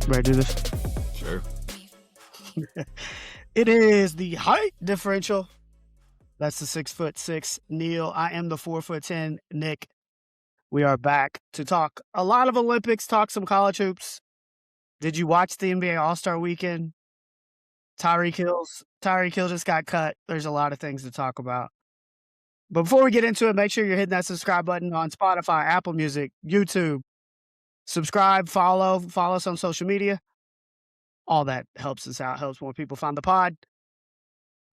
Ready to do this? Sure. It is the height differential. That's the 6'6" Neil. I am the 4'10" Nick. We are back to talk a lot of Olympics, talk some college hoops. Did you watch the NBA All-Star Weekend? Tyreek Hill just got cut. There's a lot of things to talk about. But before we get into it, make sure you're hitting that subscribe button on Spotify, Apple Music, YouTube. Subscribe, follow us on social media. All that helps us out, helps more people find the pod.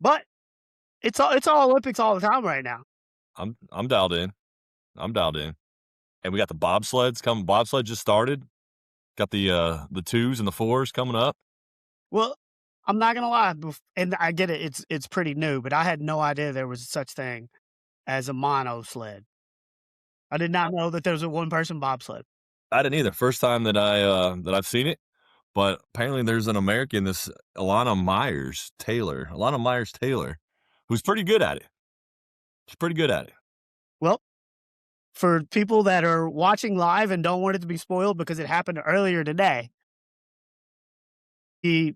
But it's all Olympics all the time right now. I'm dialed in. And we got the bobsleds coming. Bobsled just started. Got the 2s and the 4s coming up. Well, I'm not gonna lie, and I get it. It's pretty new, but I had no idea there was such thing as a monosled. I did not know that there was a one-person bobsled. I didn't either. First time that I've seen it. But apparently there's an American, this Ilia Myers Taylor, who's pretty good at it. She's pretty good at it. Well, for people that are watching live and don't want it to be spoiled because it happened earlier today, he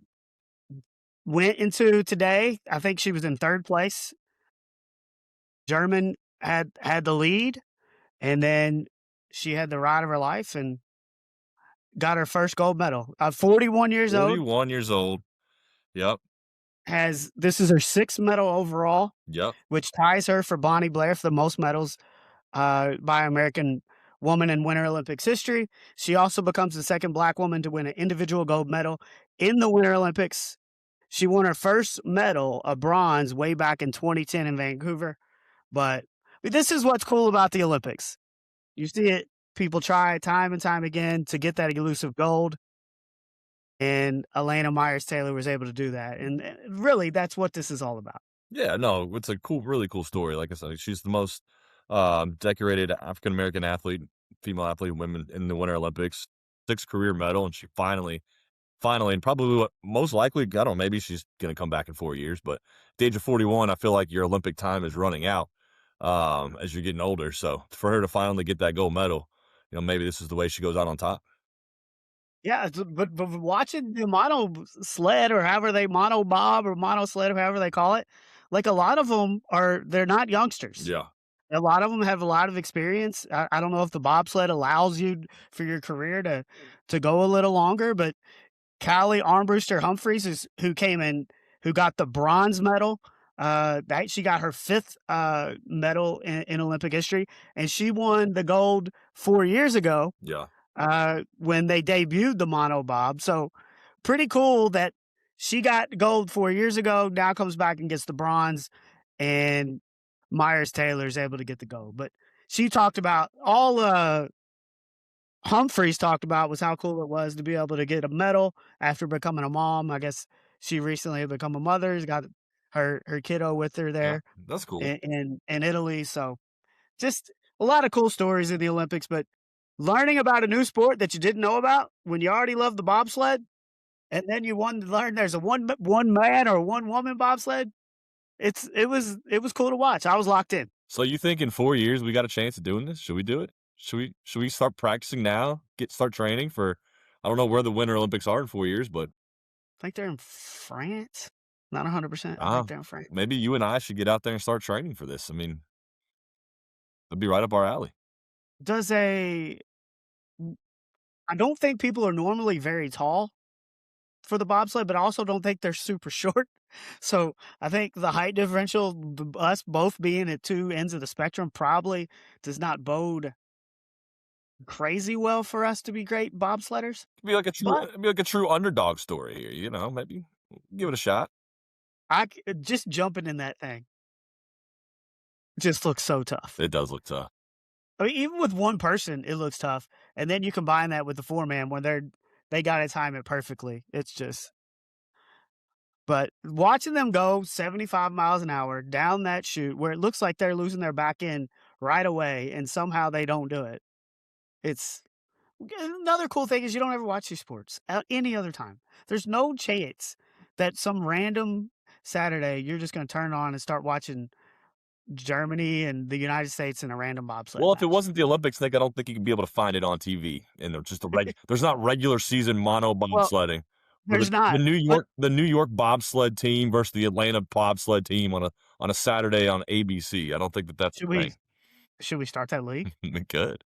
went into today. I think she was in third place. German had the lead, and then she had the ride of her life and got her first gold medal. 41 years old. 41 years old. Yep. This is her 6th medal overall. Yep. Which ties her for Bonnie Blair for the most medals by American woman in Winter Olympics history. She also becomes the second Black woman to win an individual gold medal in the Winter Olympics. She won her first medal, a bronze, way back in 2010 in Vancouver. But this is what's cool about the Olympics. You see it, people try time and time again to get that elusive gold. And Ilia Myers Taylor was able to do that. And really, that's what this is all about. Yeah, no, it's a really cool story. Like I said, she's the most decorated African-American athlete, female athlete, women in the Winter Olympics, 6th career medal. And she finally, and probably most likely, I don't know, maybe she's going to come back in 4 years. But at the age of 41, I feel like your Olympic time is running out as you're getting older. So for her to finally get that gold medal, maybe this is the way she goes out on top. Yeah, but watching the mono sled or however they mono bob or mono sled or however they call it, like a lot of them they're not youngsters. Yeah. A lot of them have a lot of experience. I don't know if the bobsled allows you for your career to go a little longer, but Callie Armbruster Humphreys who came in, who got the bronze medal. She got her 5th medal in Olympic history, and she won the gold 4 years ago. Yeah. When they debuted the mono bob. So pretty cool that she got gold 4 years ago, now comes back and gets the bronze, and Myers Taylor is able to get the gold. But she talked about Humphreys talked about was how cool it was to be able to get a medal after becoming a mom. I guess she recently had become a mother. She's got her kiddo with her there. Yeah, that's cool. In Italy. So just a lot of cool stories in the Olympics, but learning about a new sport that you didn't know about when you already loved the bobsled, and then you wanted to learn there's a one man or one woman bobsled. It was cool to watch. I was locked in. So you think in 4 years we got a chance of doing this? Should we do it? Should we start practicing now? Start training for? I don't know where the Winter Olympics are in 4 years, but I think they're in France. Not 100%. I think they're in France. Maybe you and I should get out there and start training for this. I mean, it'd be right up our alley. I don't think people are normally very tall for the bobsled, but I also don't think they're super short. So I think the height differential, us both being at 2 ends of the spectrum, probably does not bode crazy well for us to be great bobsledders. It'd be like a true underdog story here. Maybe give it a shot. Just jumping in that thing just looks so tough. It does look tough. I mean, even with one person, it looks tough. And then you combine that with the 4-man when they got to time it perfectly. It's just, but watching them go 75 miles an hour down that chute where it looks like they're losing their back end right away, and somehow they don't do it. It's another cool thing is you don't ever watch these sports any other time. There's no chance that some random Saturday you're just going to turn on and start watching Germany and the United States in a random bobsled Well, if it match. wasn't the Olympics, Nick, I don't think you could be able to find it on TV. And they're just there's not regular season mono Well, bobsledding. Where there's not, but The New York bobsled team versus the Atlanta bobsled team on a Saturday on ABC. I don't think that that's should a we thing. should we start that league? We could.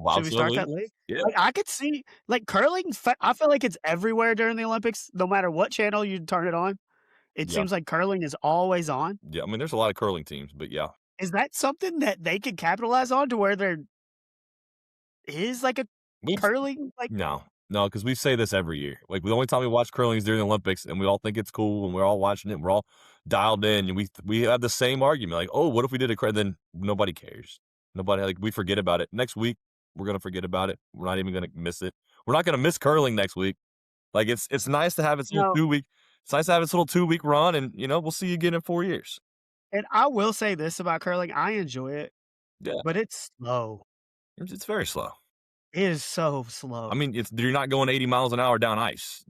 Should we Bobsled start that league? league? Yeah. Like, I could see like, curling fe I feel like it's everywhere during the Olympics, no matter what channel you turn it on. It Yeah. seems like curling is always on. Yeah. I mean, there's a lot of curling teams, but yeah. Is that something that they could capitalize on to where there is, like, a We've curling, like No, no, because we say this every year. Like, the only time we watch curling is during the Olympics, and we all think it's cool, and we're all watching it, we're all dialed in, and we have the same argument, like, "Oh, what if we did a cur" then nobody cares. Nobody like, we forget about it. Next week, we're gonna forget about it. We're not even gonna miss it. We're not gonna miss curling next week. Like, it's nice to have its little no, 2-week it's nice to have its little 2-week run, and, we'll see you again in 4 years. and I will say this about curling, I enjoy it, Yeah, but it's slow. it's very slow. It is so I slow. mean, you're not going 80 miles an hour down ice.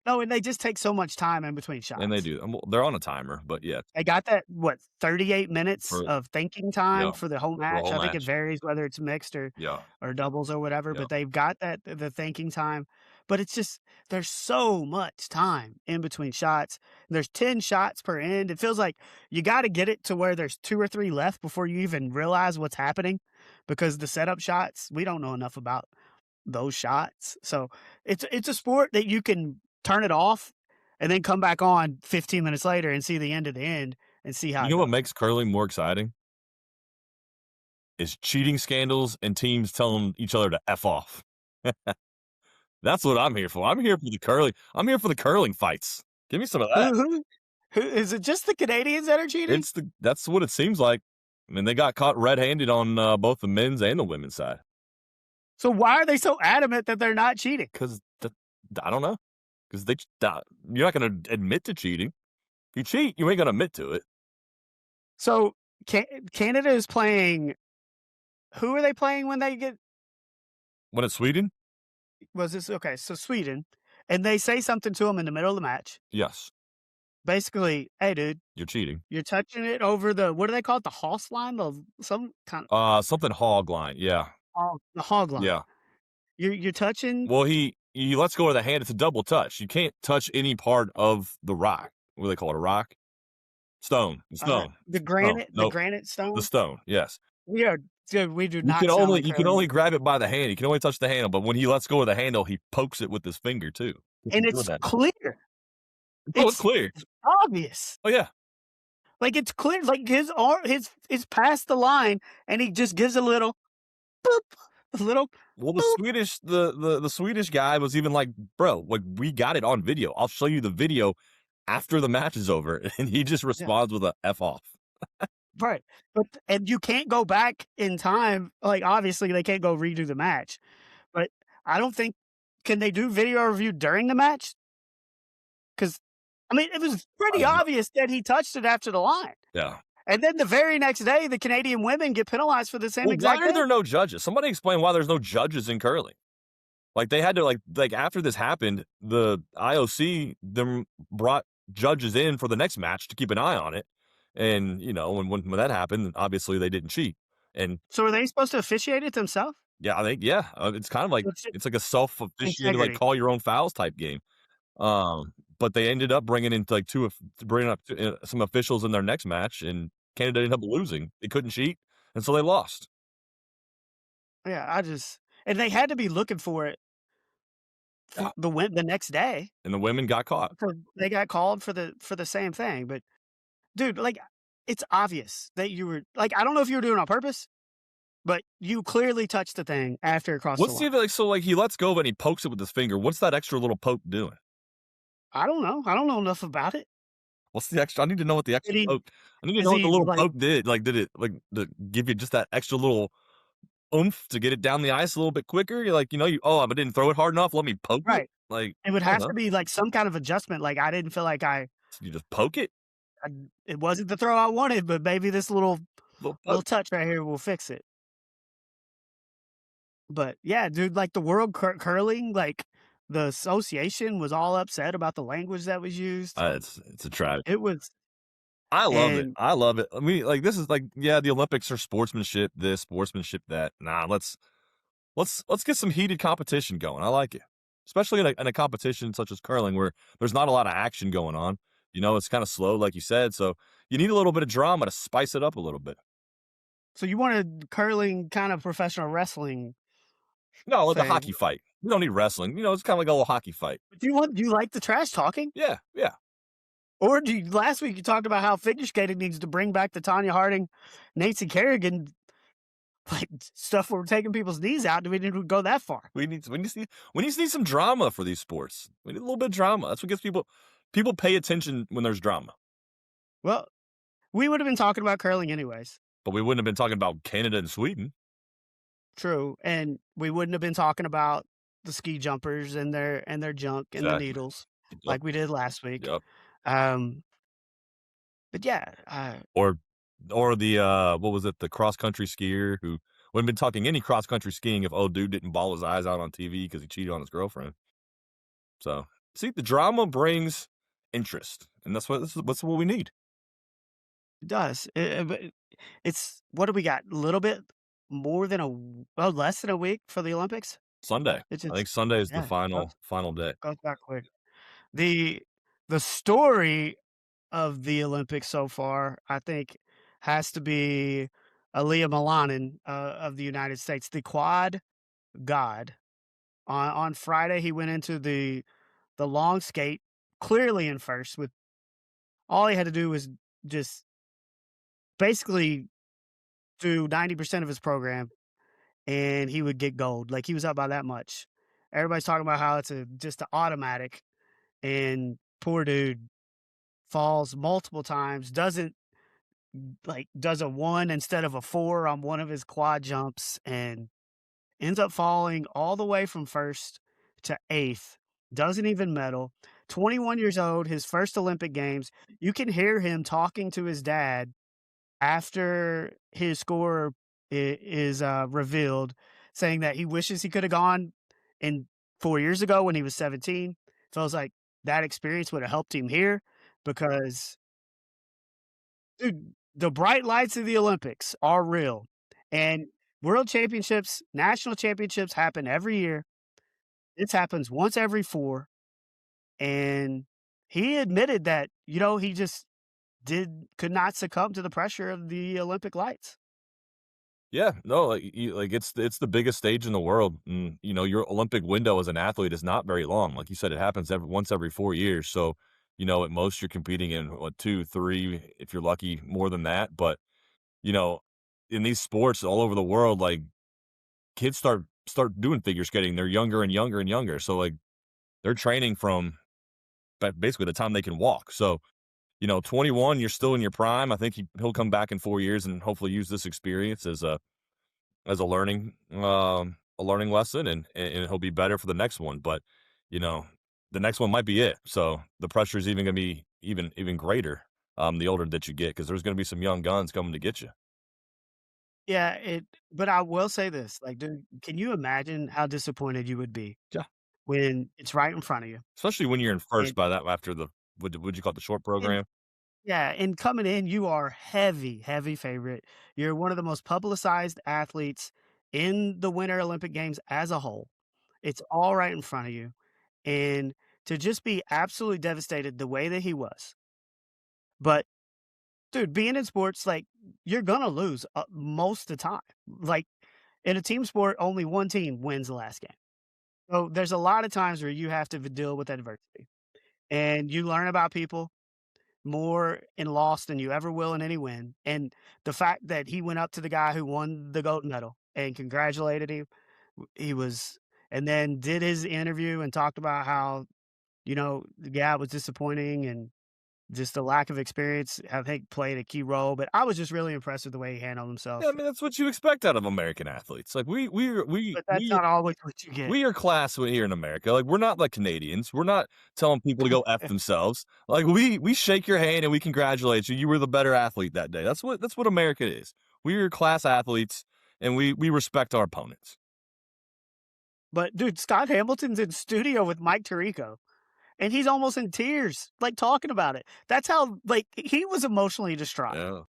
No, and they just take so much time in between And they shots. do. Well, they're on a timer, but yeah, They got that, what, 38 minutes for of thinking time yeah, for the whole for the match? whole I think it match. varies whether it's mixed Yeah, or doubles or whatever, yeah. but they've got that the thinking time, but it's just there's so much time in between shots. There's 10 shots per end. It feels like you gotta get it to where there's 2 or 3 left before you even realize what's happening because the setup shots, we don't know enough about those shots. So, it's a sport that you can turn it off and then come back on 15 minutes later and see the end of the end and see how You it know what goes. makes curling more exciting? Is cheating scandals and teams telling each other to F off. That's what I'm here for. I'm here for the curling fights. Give me some of that. Who is it just the Canadians that are cheating? That's what it seems like. I mean, they got caught red-handed on, both the men's and the women's side. So why are they so adamant that they're not cheating? 'Cause I don't know. 'Cause you're not gonna admit to cheating. If you cheat, you ain't gonna admit to it. So Canada is playing. Who are they playing when they get? When it's Sweden? Was this okay? So Sweden, and they say something to him in the middle of the match. Yes, Basically, hey, dude, you're cheating. you're touching it over the what do they call it? The Hoss line, some kind Something hog line, yeah, of the hog line. yeah. You're touching. Well, he lets go of the hand. It's a double touch. You can't touch any part of the rock. What do they call it? A rock? Stone. Stone. Stone. The Nope. granite The stone. stone. Yes. We are, dude. We do not sound like You can curling, only grab it by the hand. You can only touch the handle. But when he lets go of the handle, he pokes it with his finger too. and Doing it's that. clear. Oh, it's It's clear. obvious. Oh yeah. Like it's clear. Like his arm, his is past the line, and he just gives a little boop, a little Well, boop. The Swedish guy was even like, bro, like we got it on video. I'll show you the video after the match is over, and he just Yeah, responds with a F off. right. But and you can't go back in time. Like obviously they can't go redo the match. But I don't think can they do video review during the match? Because I mean it was I pretty don't know. obvious that he touched it after the line. Yeah. And then the very next day, the Canadian women get penalized for the same Well, why exact are there thing. no judges? Somebody explain why there's no judges in curling. Like they had to like after this happened, the IOC them brought judges in for the next match to keep an eye on it. And when that happened, obviously they didn't cheat. And So are they supposed to officiate it themselves? yeah, I think it's kind of like It's it's like a self-officiated like integrity. call your own fouls type game. But they ended up bringing in like bringing up some officials in their next match, and Canada ended up losing. They couldn't cheat, and so they lost. Yeah, and they had to be looking for it Yeah. for the next day. And the women got caught. They got called for the same thing. But dude, like it's obvious that you were like I don't know if you were doing it on purpose, but you clearly touched the thing after it crossed the What's the line. like? So like he lets go of it and he pokes it with his finger. What's that extra little poke doing? I don't know. I don't know enough about it. What's the extra? I need to know what the Did extra he poke. I need to is know what the he little like poke did. Like, did it like to give you just that extra little oomph to get it down the ice a little bit quicker? You're like, I didn't throw it hard enough. Let me poke it. right? Like, It would I don't have know. to be like some kind of adjustment. Like I didn't feel like So you just poke it, I it wasn't the throw I wanted, but maybe this little little poke. touch right here will fix it. But yeah, dude, like the world curling, like the association was all upset about the language that was used. It's a tragedy. It was I love it. And I love it. I mean, like, this is like, yeah, the Olympics are sportsmanship, this, sportsmanship, that. Nah, let's get some heated competition going. I like it, especially in a competition such as curling where there's not a lot of action going on. You know, it's kind of slow, like you said. So you need a little bit of drama to spice it up a little bit. so you wanted curling kind of professional wrestling No, like a thing. hockey fight. We don't need wrestling. You know, it's kind of like a little hockey fight. Do you like the trash talking? Yeah, yeah. Or do you, last week you talked about how figure skating needs to bring back the Tanya Harding, Nancy Kerrigan like stuff where we're taking people's knees out. Do we need to go that far? We need some drama for these sports. We need a little bit of drama. That's what gets people pay attention when there's drama. Well, we would have been talking about curling anyways. But we wouldn't have been talking about Canada and Sweden. True. And we wouldn't have been talking about the ski jumpers and their junk and the Exactly. needles Yep. like we did last week. Yep. Um, but yeah, Or the what was it? The cross country skier who wouldn't been talking any cross country skiing if old dude didn't ball his eyes out on TV because he cheated on his girlfriend. So see, the drama brings interest, and that's what we need. it does. But it's what do we got? A little bit more than less than a week for the Olympics. Sunday. It's I just think Sunday is the yeah, final day. goes back quick. The the story of the Olympics so far, I think, has to be Ilia Malinin of the United States, the quad god. On Friday, he went into the long skate clearly in first. With all he had to do was just basically do 90% of his program, and he would get gold. Like he was up by that much. Everybody's talking about how it's just an automatic, and poor dude falls multiple times, does a 1 instead of a 4 on one of his quad jumps and ends up falling all the way from 1st to 8th, doesn't even medal. 21 years old, his first Olympic Games. You can hear him talking to his dad after his score is revealed, saying that he wishes he could have gone in 4 years ago when he was 17. Feels like that experience would have helped him here because dude, the bright lights of the Olympics are real, and world championships, national championships happen every year. This happens once every 4, and he admitted that, he just could not succumb to the pressure of the Olympic lights. Yeah, no, like it's the biggest stage in the world, and you know your Olympic window as an athlete is not very long. Like you said, it happens once every 4 years. So you know at most you're competing in what 2, 3, if you're lucky, more than that. But you know, in these sports all over the world, like kids start doing figure skating. They're younger and younger and younger. So like they're training from basically the time they can walk. So you know, 21, you're still in your prime. I think he'll come back in 4 years and hopefully use this experience as a learning lesson, and he'll be better for the next one. But you know, the next one might be it. So the pressure is even going to be even greater. The older that you get, because there's going to be some young guns coming to get you. Yeah, but I will say this, like, dude, can you imagine how disappointed you would be Yeah, when it's right in front of you? especially when you're in first And by that after the would you call it the short and program? yeah, and coming in, you are heavy, heavy favorite. You're one of the most publicized athletes in the Winter Olympic Games as a whole. It's all right in front of you. And to just be absolutely devastated the way that he was. But dude, being in sports, like you're gonna lose most of the time. Like in a team sport, only one team wins the last game. So there's a lot of times where you have to deal with adversity, and you learn about people more in loss than you ever will in any win. And the fact that he went up to the guy who won the gold medal and congratulated him, he was, and then did his interview and talked about how, yeah, it was disappointing and just the lack of experience, I think, played a key role. But I was just really impressed with the way he handled Yeah, I himself. mean that's what you expect out of American athletes. Like But that's not always what you get. we are class here in America. Like we're not like Canadians. We're not telling people to go f themselves. Like we shake your hand and we congratulate you. You were the better athlete that day. That's what America is. We are class athletes, and we respect our opponents. But dude, Scott Hamilton's in studio with Mike Tirico. and he's almost in tears, like, talking about it. That's how, like, he was emotionally distraught. Yeah.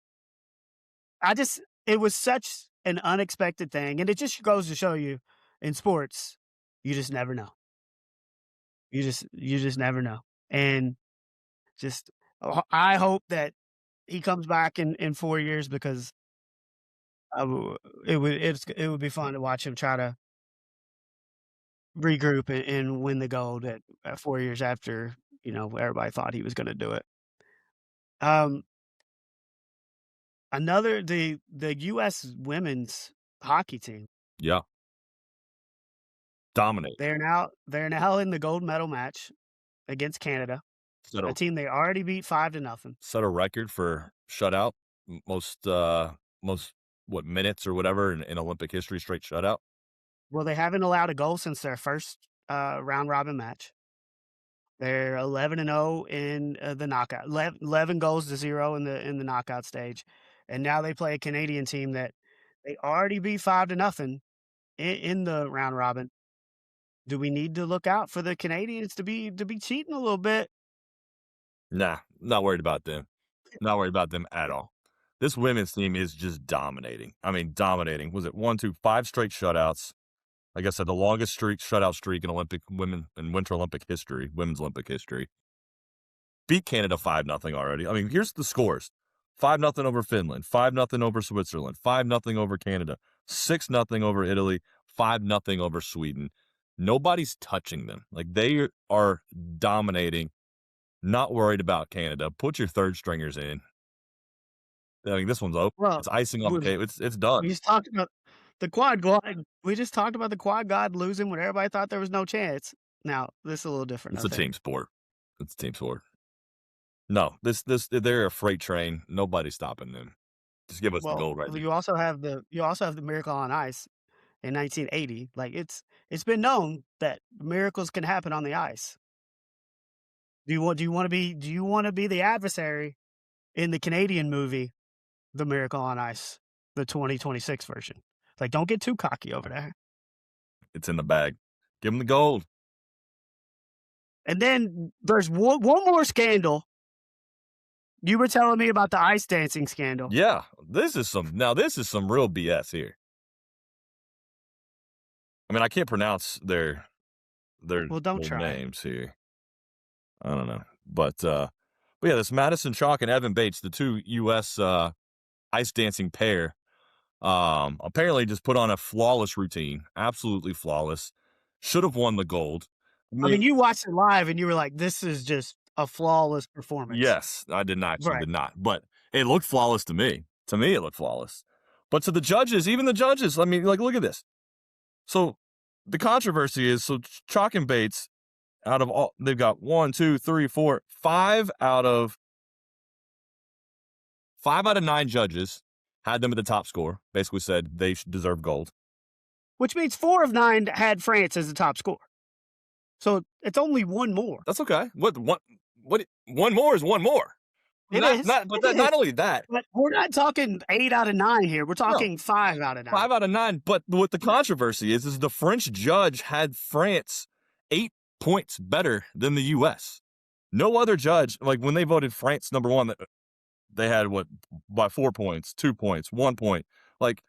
It was such an unexpected thing, and it just goes to show you in sports, you just never know. You just never know. And just I hope that he comes back in 4 years because I w it would be fun to watch him try to regroup and win the gold at 4 years after, everybody thought he was gonna do it. Um, the US women's hockey team, Yeah. Dominate. they're now in the gold medal match against Canada, Set a a team they already beat 5 to nothing. set a record for shutout. Most what minutes or whatever in Olympic history straight shutout. Well, they haven't allowed a goal since their first, round robin match. They're 11-0 in, the knockout, 11 goals to 0 in the knockout stage, and now they play a Canadian team that they already beat 5 to nothing in the round robin. Do we need to look out for the Canadians to be cheating a little bit? Nah, not worried about them. Not worried about them at all. This women's team is just dominating. I mean, dominating. Was it 1, 2, 5 straight shutouts? Like I said, the longest shutout streak in Winter Olympic history, women's Olympic history. Beat Canada 5-0 already. I mean, here's the scores: 5-0 over Finland, 5-0 over Switzerland, 5-0 over Canada, 6-0 over Italy, 5-0 over Sweden. Nobody's touching them. Like, they are dominating. Not worried about Canada. Put your third stringers in. I mean, this one's over. Well, It's icing on the we cake. It's done. we just talked about the quad god. We just talked about the quad god losing when everybody thought there was no chance. Now, this is a little different, It's I a think. team sport. It's a team sport. No, they're a freight train. Nobody's stopping them. Just give us the Well, gold right now. you also have the Miracle on Ice in 1980. Like, it's been known that miracles can happen on the ice. Do you wanna be the adversary in the Canadian movie, The Miracle on Ice, the 2026 version? Like, don't get too cocky over there. It's in the bag. Give them the gold. And then there's one more scandal. You were telling me about the ice dancing scandal. Yeah, this is some real BS here. I mean, I can't pronounce their Well, don't their try. names here. I don't know, but yeah, this Madison Chalk and Evan Bates, the two U.S. Ice dancing pair, apparently just put on a flawless routine, absolutely flawless. Should have won the gold. I mean, you watched it live and you were like, "This is just a flawless performance." Yes, I did not. Actually, Right. did not. But it looked flawless to me. To me, it looked flawless. But to the judges, even the judges, I mean, like, look at this. So the controversy is, so Chalk and Bates, out of all, they've got 1, 2, 3, 4, 5 out of 9 judges had them at the top score. Basically said they should deserve gold. Which means 4 of 9 had France as the top score. So it's only one more. That's okay. What one more is one more. It not, is. Not, but It not is. only that, But we're not talking 8 out of 9 here. We're talking 5 out of 9. 5 out of 9. But what the controversy is the French judge had France 8 points better than the U.S. No other judge, like when they voted France number 1, they had by 4 points, 2 points, 1 point, like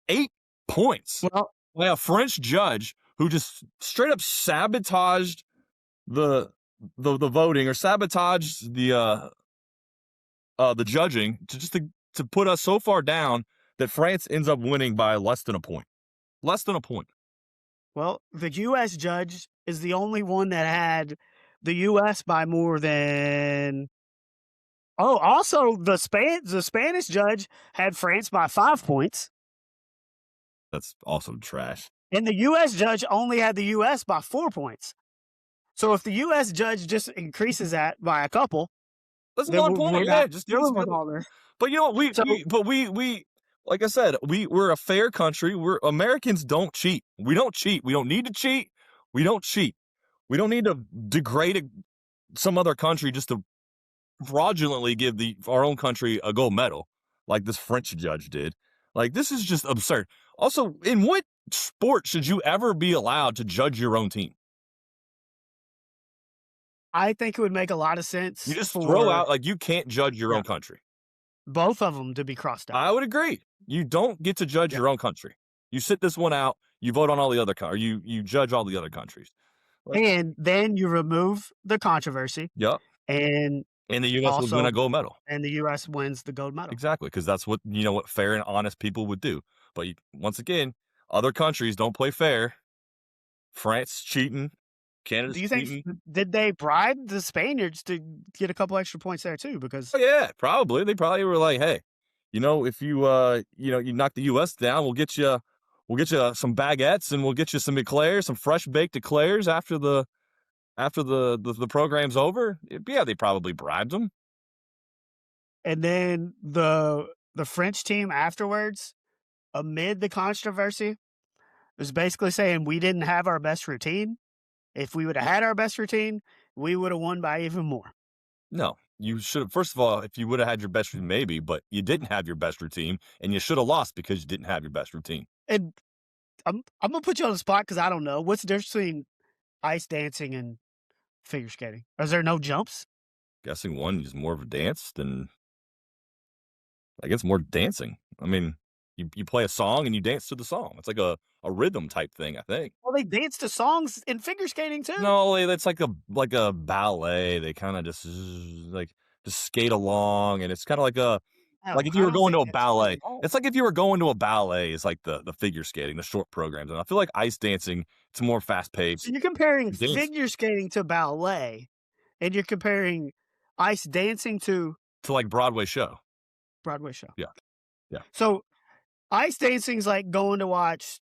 8 points Well, by a French judge who just straight up sabotaged the voting, or sabotaged the judging to put us so far down that France ends up winning by less than a point. Less than a point. well, the U.S. judge is the only one that had the U.S. by more than. Oh, also the Spanish judge had France by 5 points, That's also trash. and the U.S. judge only had the U.S. by 4 points. So if the U.S. judge just increases that by a couple, That's then 1 point. we're Yeah, not just dealing with all this. But you know what? So- We like I said, we're a fair country. Americans don't cheat. We don't cheat. We don't need to cheat. We don't cheat. We don't need to degrade some other country just to fraudulently give our own country a gold medal, like this French judge did. Like, this is just absurd. Also, in what sport should you ever be allowed to judge your own team? I think it would make a lot of You sense just throw for out like, you can't judge your yeah, own country. both of them to be crossed out. I would agree. You don't get to judge Yeah. your own country. You sit this one out, you vote on all the other or you judge all the other countries. Like, And then you remove the controversy, yep. and And the US would win also a gold medal. and the US wins the gold medal. Exactly, because that's what what fair and honest people would do. But once again, other countries don't play fair. France cheating, Do Canada's you think cheating. did they bribe the Spaniards to get a couple extra points there too? Oh Because yeah, probably. They probably were like, "Hey, if you you knock the US down, we'll get you some baguettes and we'll get you some eclairs, some fresh baked eclairs after the program's over." Yeah, they probably bribed them. and then the French team afterwards, amid the controversy, was basically saying we didn't have our best routine. If we would have had our best routine, we would have won by even more. No, you should have. First of all, if you would have had your best routine, maybe, but you didn't have your best routine, and you should have lost because you didn't have your best routine. And I'm gonna put you on the spot because I don't know what's the difference between ice dancing and figure skating. Is there no jumps? Guessing one is more of a dance than I guess more dancing. I mean, you play a song and you dance to the song. It's like a rhythm type thing, I think. Well, they dance to songs in figure skating too. No, that's like a ballet. They kind of just skate along, and it's kind of like if you I were don't going think to a that's true ballet. at all. It's like if you were going to a ballet. Is like the figure skating, the short programs, and I feel like ice dancing. It's more fast So paced. you're comparing Dance figure skating to ballet, and you're comparing ice dancing to to like Broadway show. Broadway show. Yeah, yeah. So ice dancing's like going to watch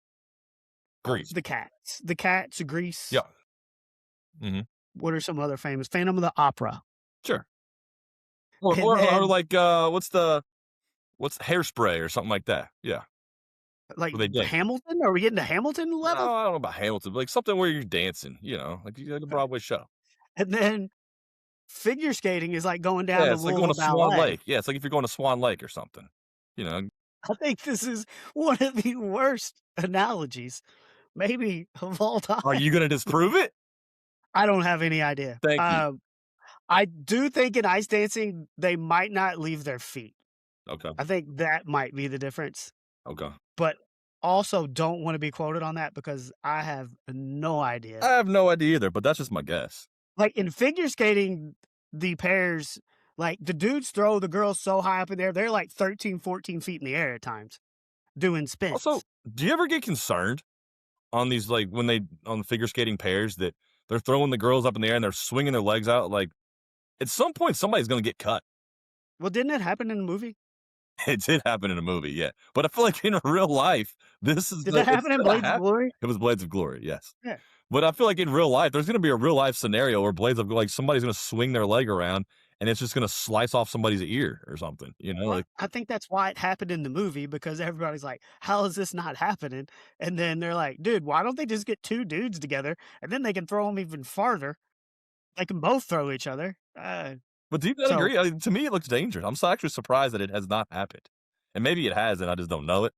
Grease. The Cats, Grease. Yeah. Hmm. What are some other famous? Phantom of the Opera, Sure. Or and or then like what's Hairspray or something like that. Yeah. like Where they dance. Hamilton. Are we getting to Hamilton No, level? I don't know about Hamilton, but like something where you're dancing, like you like a Okay. Broadway show. And then figure skating is like going down Yeah, to it's like going Louisville to Swan Ballet. Lake. Yeah, it's like if you're going to Swan Lake or something. You know, I think this is one of the worst analogies, maybe of all are time. you gonna disprove it? I don't have any idea. Thank you. I do think in ice dancing, they might not leave their feet. Okay. I think that might be the difference, Okay. but also don't want to be quoted on that because I have no idea. I have no idea either, but that's just my guess. Like in figure skating, the pairs, like the dudes throw the girls so high up in there, they're like 13, 14 feet in the air at times doing spins. Also, do you ever get concerned on these when they on the figure skating pairs that they're throwing the girls up in the air and they're swinging their legs out? Like at some point, somebody's gonna get cut. Well, didn't it happen in the movie? It did happen in a movie, yeah. But I feel like in real life, this is Did that it's happen in gonna Blades of happen. Glory? It was Blades of Glory, yes. Yeah. But I feel like in real life, there's gonna be a real life scenario where Blades of Glory, somebody's gonna swing their leg around and it's just gonna slice off somebody's ear or something. Well, I think that's why it happened in the movie because everybody's like, "How is this not happening?" And then they're like, "Dude, why don't they just get two dudes together and then they can throw them even farther? They can both throw each other." But do you not So agree? I mean, to me, it looks dangerous. I'm actually surprised that it has not happened. And maybe it has, and I just don't know it.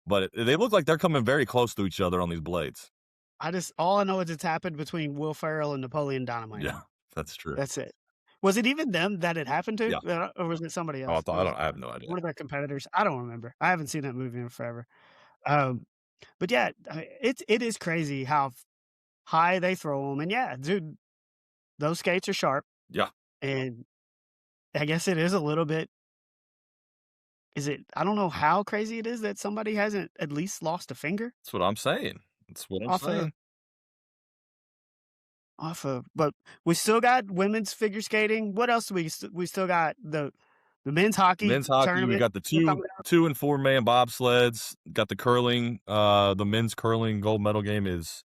But they look like they're coming very close to each other on these blades. all I know is it's happened between Will Ferrell and Napoleon Dynamite. Yeah, that's true. That's it. Was it even them that it happened to, Yeah. or was it somebody Oh, else? I have no idea. One of their competitors. I don't remember. I haven't seen that movie in forever. Um, but yeah, it is crazy how high they throw them, and yeah, dude, those skates are sharp, Yeah, and I guess it is a little bit. Is it? I don't know how crazy it is that somebody hasn't at least lost a finger that's what I'm saying. That's what I'm off of saying. But we still got women's figure skating. What else do we still got the men's hockey Men's hockey, we tournament got the still coming up. 2 and 4 man bobsleds. Got the curling. The men's curling gold medal game is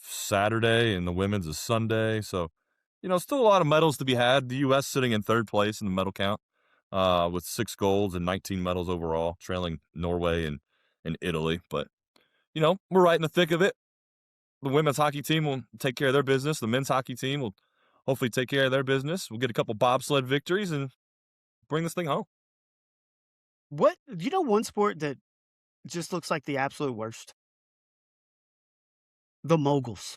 Saturday, and the women's is Sunday. So, still a lot of medals to be had. The U.S. sitting in third place in the medal count, with 6 golds and 19 medals overall, trailing Norway and Italy. But we're right in the thick of it. The women's hockey team will take care of their business. The men's hockey team will hopefully take care of their business. We'll get a couple bobsled victories and bring this thing home. What one sport that just looks like the absolute worst? The moguls.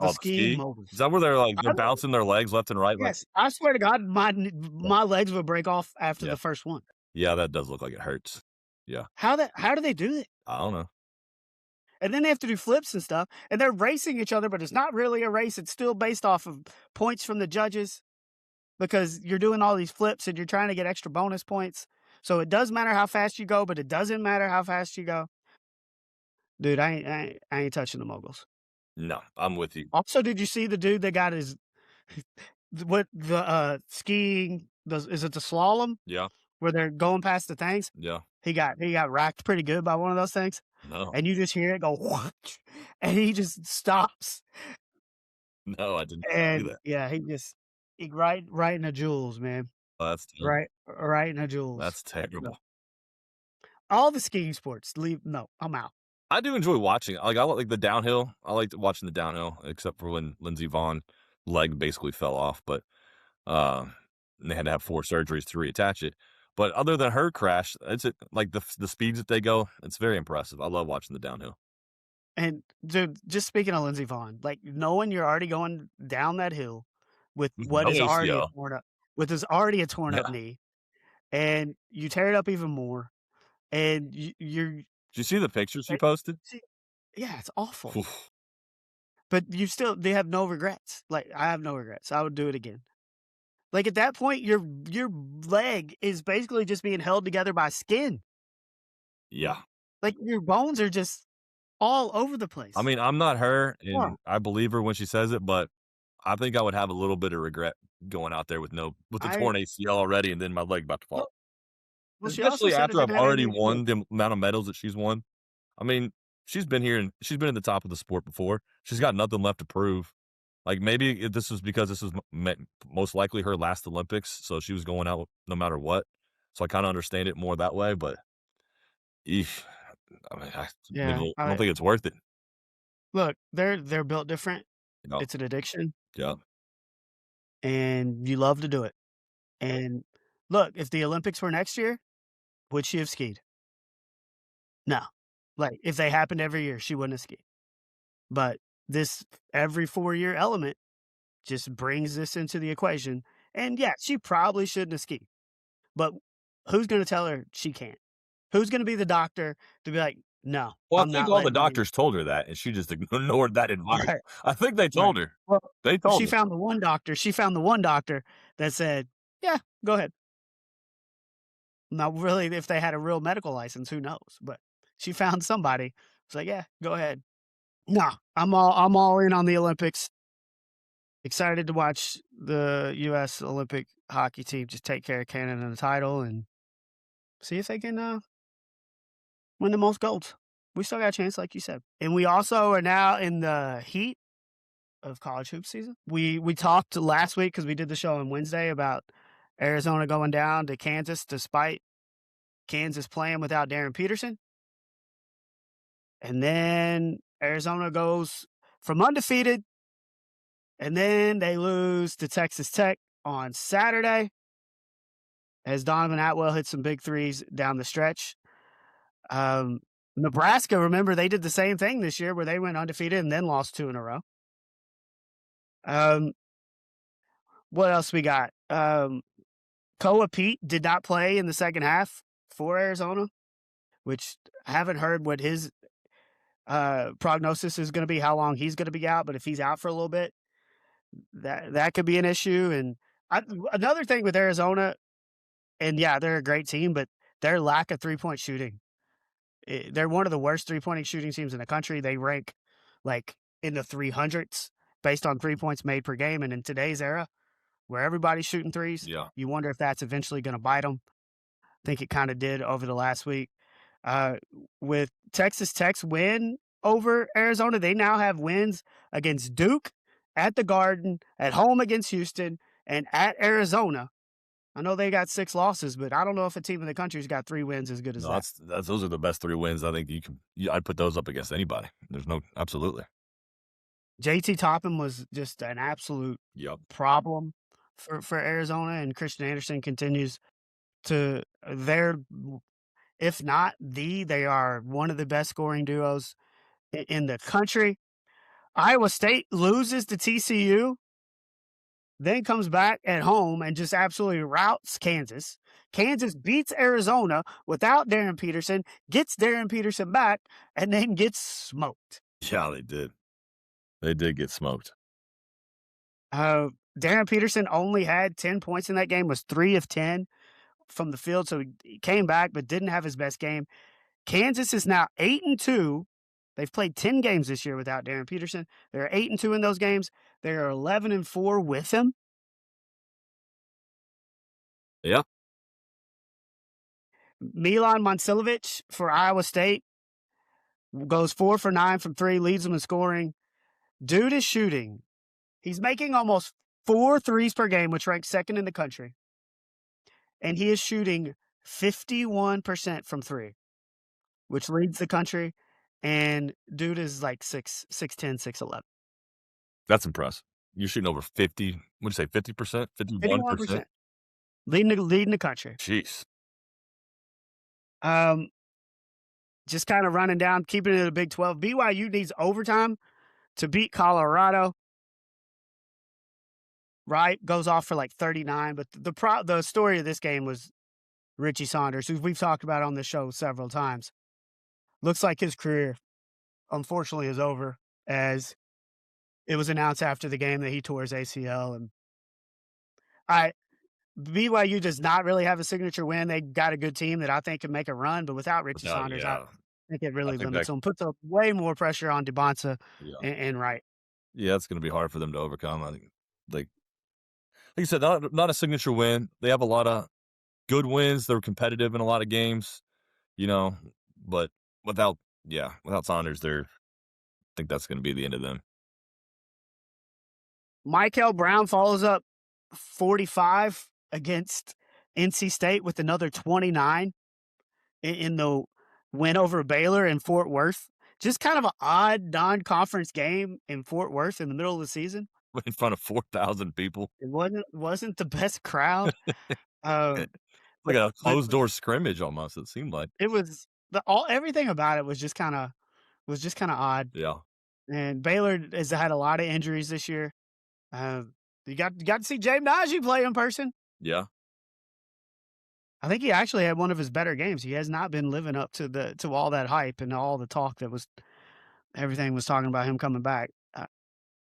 the Oh, the skiing ski? Is moguls. that where they're, like, I they're don't bouncing their legs left and right, like Yes, I swear to God, yeah, my legs would break off after yeah. the first one. Yeah, that does look like it hurts. Yeah. How do they do it? I don't know. And then they have to do flips and stuff, and they're racing each other, but it's not really a race. It's still based off of points from the judges because you're doing all these flips and you're trying to get extra bonus points. So it does matter how fast you go, but it doesn't matter how fast you go. Dude, I ain't touching the moguls. No, I'm with you. Also, did you see the dude that got his what the skiing? Is it the slalom Yeah, where they're going past the things? yeah. He got racked pretty good by one of those things, No, and you just hear it go, whoosh, and he just stops. no, I didn't see And that. yeah, he right in the jewels, man. Oh, that's terrible. Right in the jewels. That's No. terrible. All the skiing sports, leave no, I'm out. I do enjoy watching it. Like, I like the downhill. I liked watching the downhill, except for when Lindsey Vonn leg basically fell off, but, and they had to have 4 surgeries to reattach it. But other than her crash, it's like the speeds that they go, it's very impressive. I love watching the downhill. And dude, just speaking of Lindsey Vonn, like knowing you're already going down that hill with what No is already a ACL. torn up with his already a torn up Yeah. knee, and you tear it up even more, and you're Did you see the pictures she eh, posted? see, yeah, it's awful. Oof. But they have no regrets. Like I have no regrets. I would do it again. Like at that point, your leg is basically just being held together by skin. Yeah. Like your bones are just all over the I place. mean, I'm not her, Yeah, and I believe her when she says it, but I think I would have a little bit of regret going out there with the I torn ACL already and then my leg about to fall. well, well, she also Especially said it after I've didn't have already anything to do. won the amount of medals that she's won. I mean, she's been here and she's been in the top of the sport before. She's got nothing left to prove. Like, maybe this was because this was most likely her last Olympics, so she was going out no matter what. So I kinda understand it more that way, but eesh, I mean, Yeah, I don't think it's worth it. look, they're built different. You know? It's an addiction, Yeah. and you love to do it. And look, if the Olympics were next year, would she have skied? No. Like if they happened every year, she wouldn't have skied. But this every 4-year element just brings this into the equation. And yeah, she probably shouldn't have skied. But who's going to tell her she can't? Who's going to be the doctor to be like, no, Well, I I'm think not all the letting you. doctors told her that, and she just ignored that advice. Right. I think they Right. told her. Well, They told she her. found the one doctor. She found the one doctor that said, yeah, go ahead. Now, really, if they had a real medical license, who knows? But she found somebody. It's like, yeah, go ahead. No, I'm all in on the Olympics. Excited to watch the U.S. Olympic hockey team just take care of Canada in the title and see if they can win the most golds. We still got a chance, like you said. And we also are now in the heat of college hoop season. We talked last week because we did the show on Wednesday about Arizona going down to Kansas despite Kansas playing without Darren Peterson. And then Arizona goes from undefeated, and then they lose to Texas Tech on Saturday as Donovan Atwell hit some big threes down the stretch. Nebraska, remember, they did the same thing this year where they went undefeated and then lost 2 in a row. What else we got? Koa Pete did not play in the second half for Arizona, which I haven't heard what his prognosis is going to be, how long he's going to be out. But if he's out for a little bit, that could be an issue. And another thing with Arizona, and yeah, they're a great team, but their lack of 3-point shooting. They're one of the worst 3-point shooting teams in the country. They rank like in the 300s based on 3 points made per game. And in today's era, where everybody's shooting threes, Yeah. you wonder if that's eventually going to bite them. I think it kind of did over the last week. With Texas Tech's win over Arizona, they now have wins against Duke, at the Garden, at home against Houston, and at Arizona. I know they got 6 losses, but I don't know if a team in the country's got 3 wins as good as No, that. that's those are the best 3 wins I think I'd put those up against anybody. There's no absolutely. JT Toppin was just an absolute Yep. problem for Arizona, and Christian Anderson continues to if not they are one of the best scoring duos in the country. Iowa State loses to TCU, then comes back at home and just absolutely routs Kansas. Kansas beats Arizona without Darren Peterson, gets Darren Peterson back, and then gets smoked. Yeah, they did. They did get smoked. Darren Peterson only had 10 points in that game, was 3 of 10 from the field, so he came back but didn't have his best game. Kansas is now 8-2. They've played 10 games this year without Darren Peterson. They're 8-2 in those games. They are 11-4 with him. Yeah. Milan Momcilovic for Iowa State goes 4 for 9 from 3, leads them in scoring. Dude is shooting. He's making almost 4 threes per game, which ranks second in the country. And he is shooting 51% from 3, which leads the country. And dude is like 6'10", 6'11". That's impressive. You're shooting over 50, what'd you say, 50%? 51%? 51%. Leading the country. Jeez. Just kind of running down, keeping it in the Big 12. BYU needs overtime to beat Colorado. Right, goes off for like 39. But the story of this game was Richie Saunders, who we've talked about on the show several times. Looks like his career, unfortunately, is over, as it was announced after the game that he tore his ACL. And BYU does not really have a signature win. They got a good team that I think can make a run, but without Richie Saunders, I think it really limits them. Puts way more pressure on DeBonsa and Wright. Yeah, it's going to be hard for them to overcome. I think, like you said, not a signature win. They have a lot of good wins. They're competitive in a lot of games, but without Saunders, I think that's going to be the end of them. Michael Brown follows up 45 against NC State with another 29 in the win over Baylor in Fort Worth. Just kind of an odd non-conference game in Fort Worth in the middle of the season. In front of 4,000 people. It wasn't the best crowd. Like a closed-door scrimmage almost, it seemed like. It was everything about it was just kind of odd. Yeah. And Baylor has had a lot of injuries this year. You got to see James Najee play in person. Yeah. I think he actually had one of his better games. He has not been living up to all that hype and all the talk that was everything was talking about him coming back.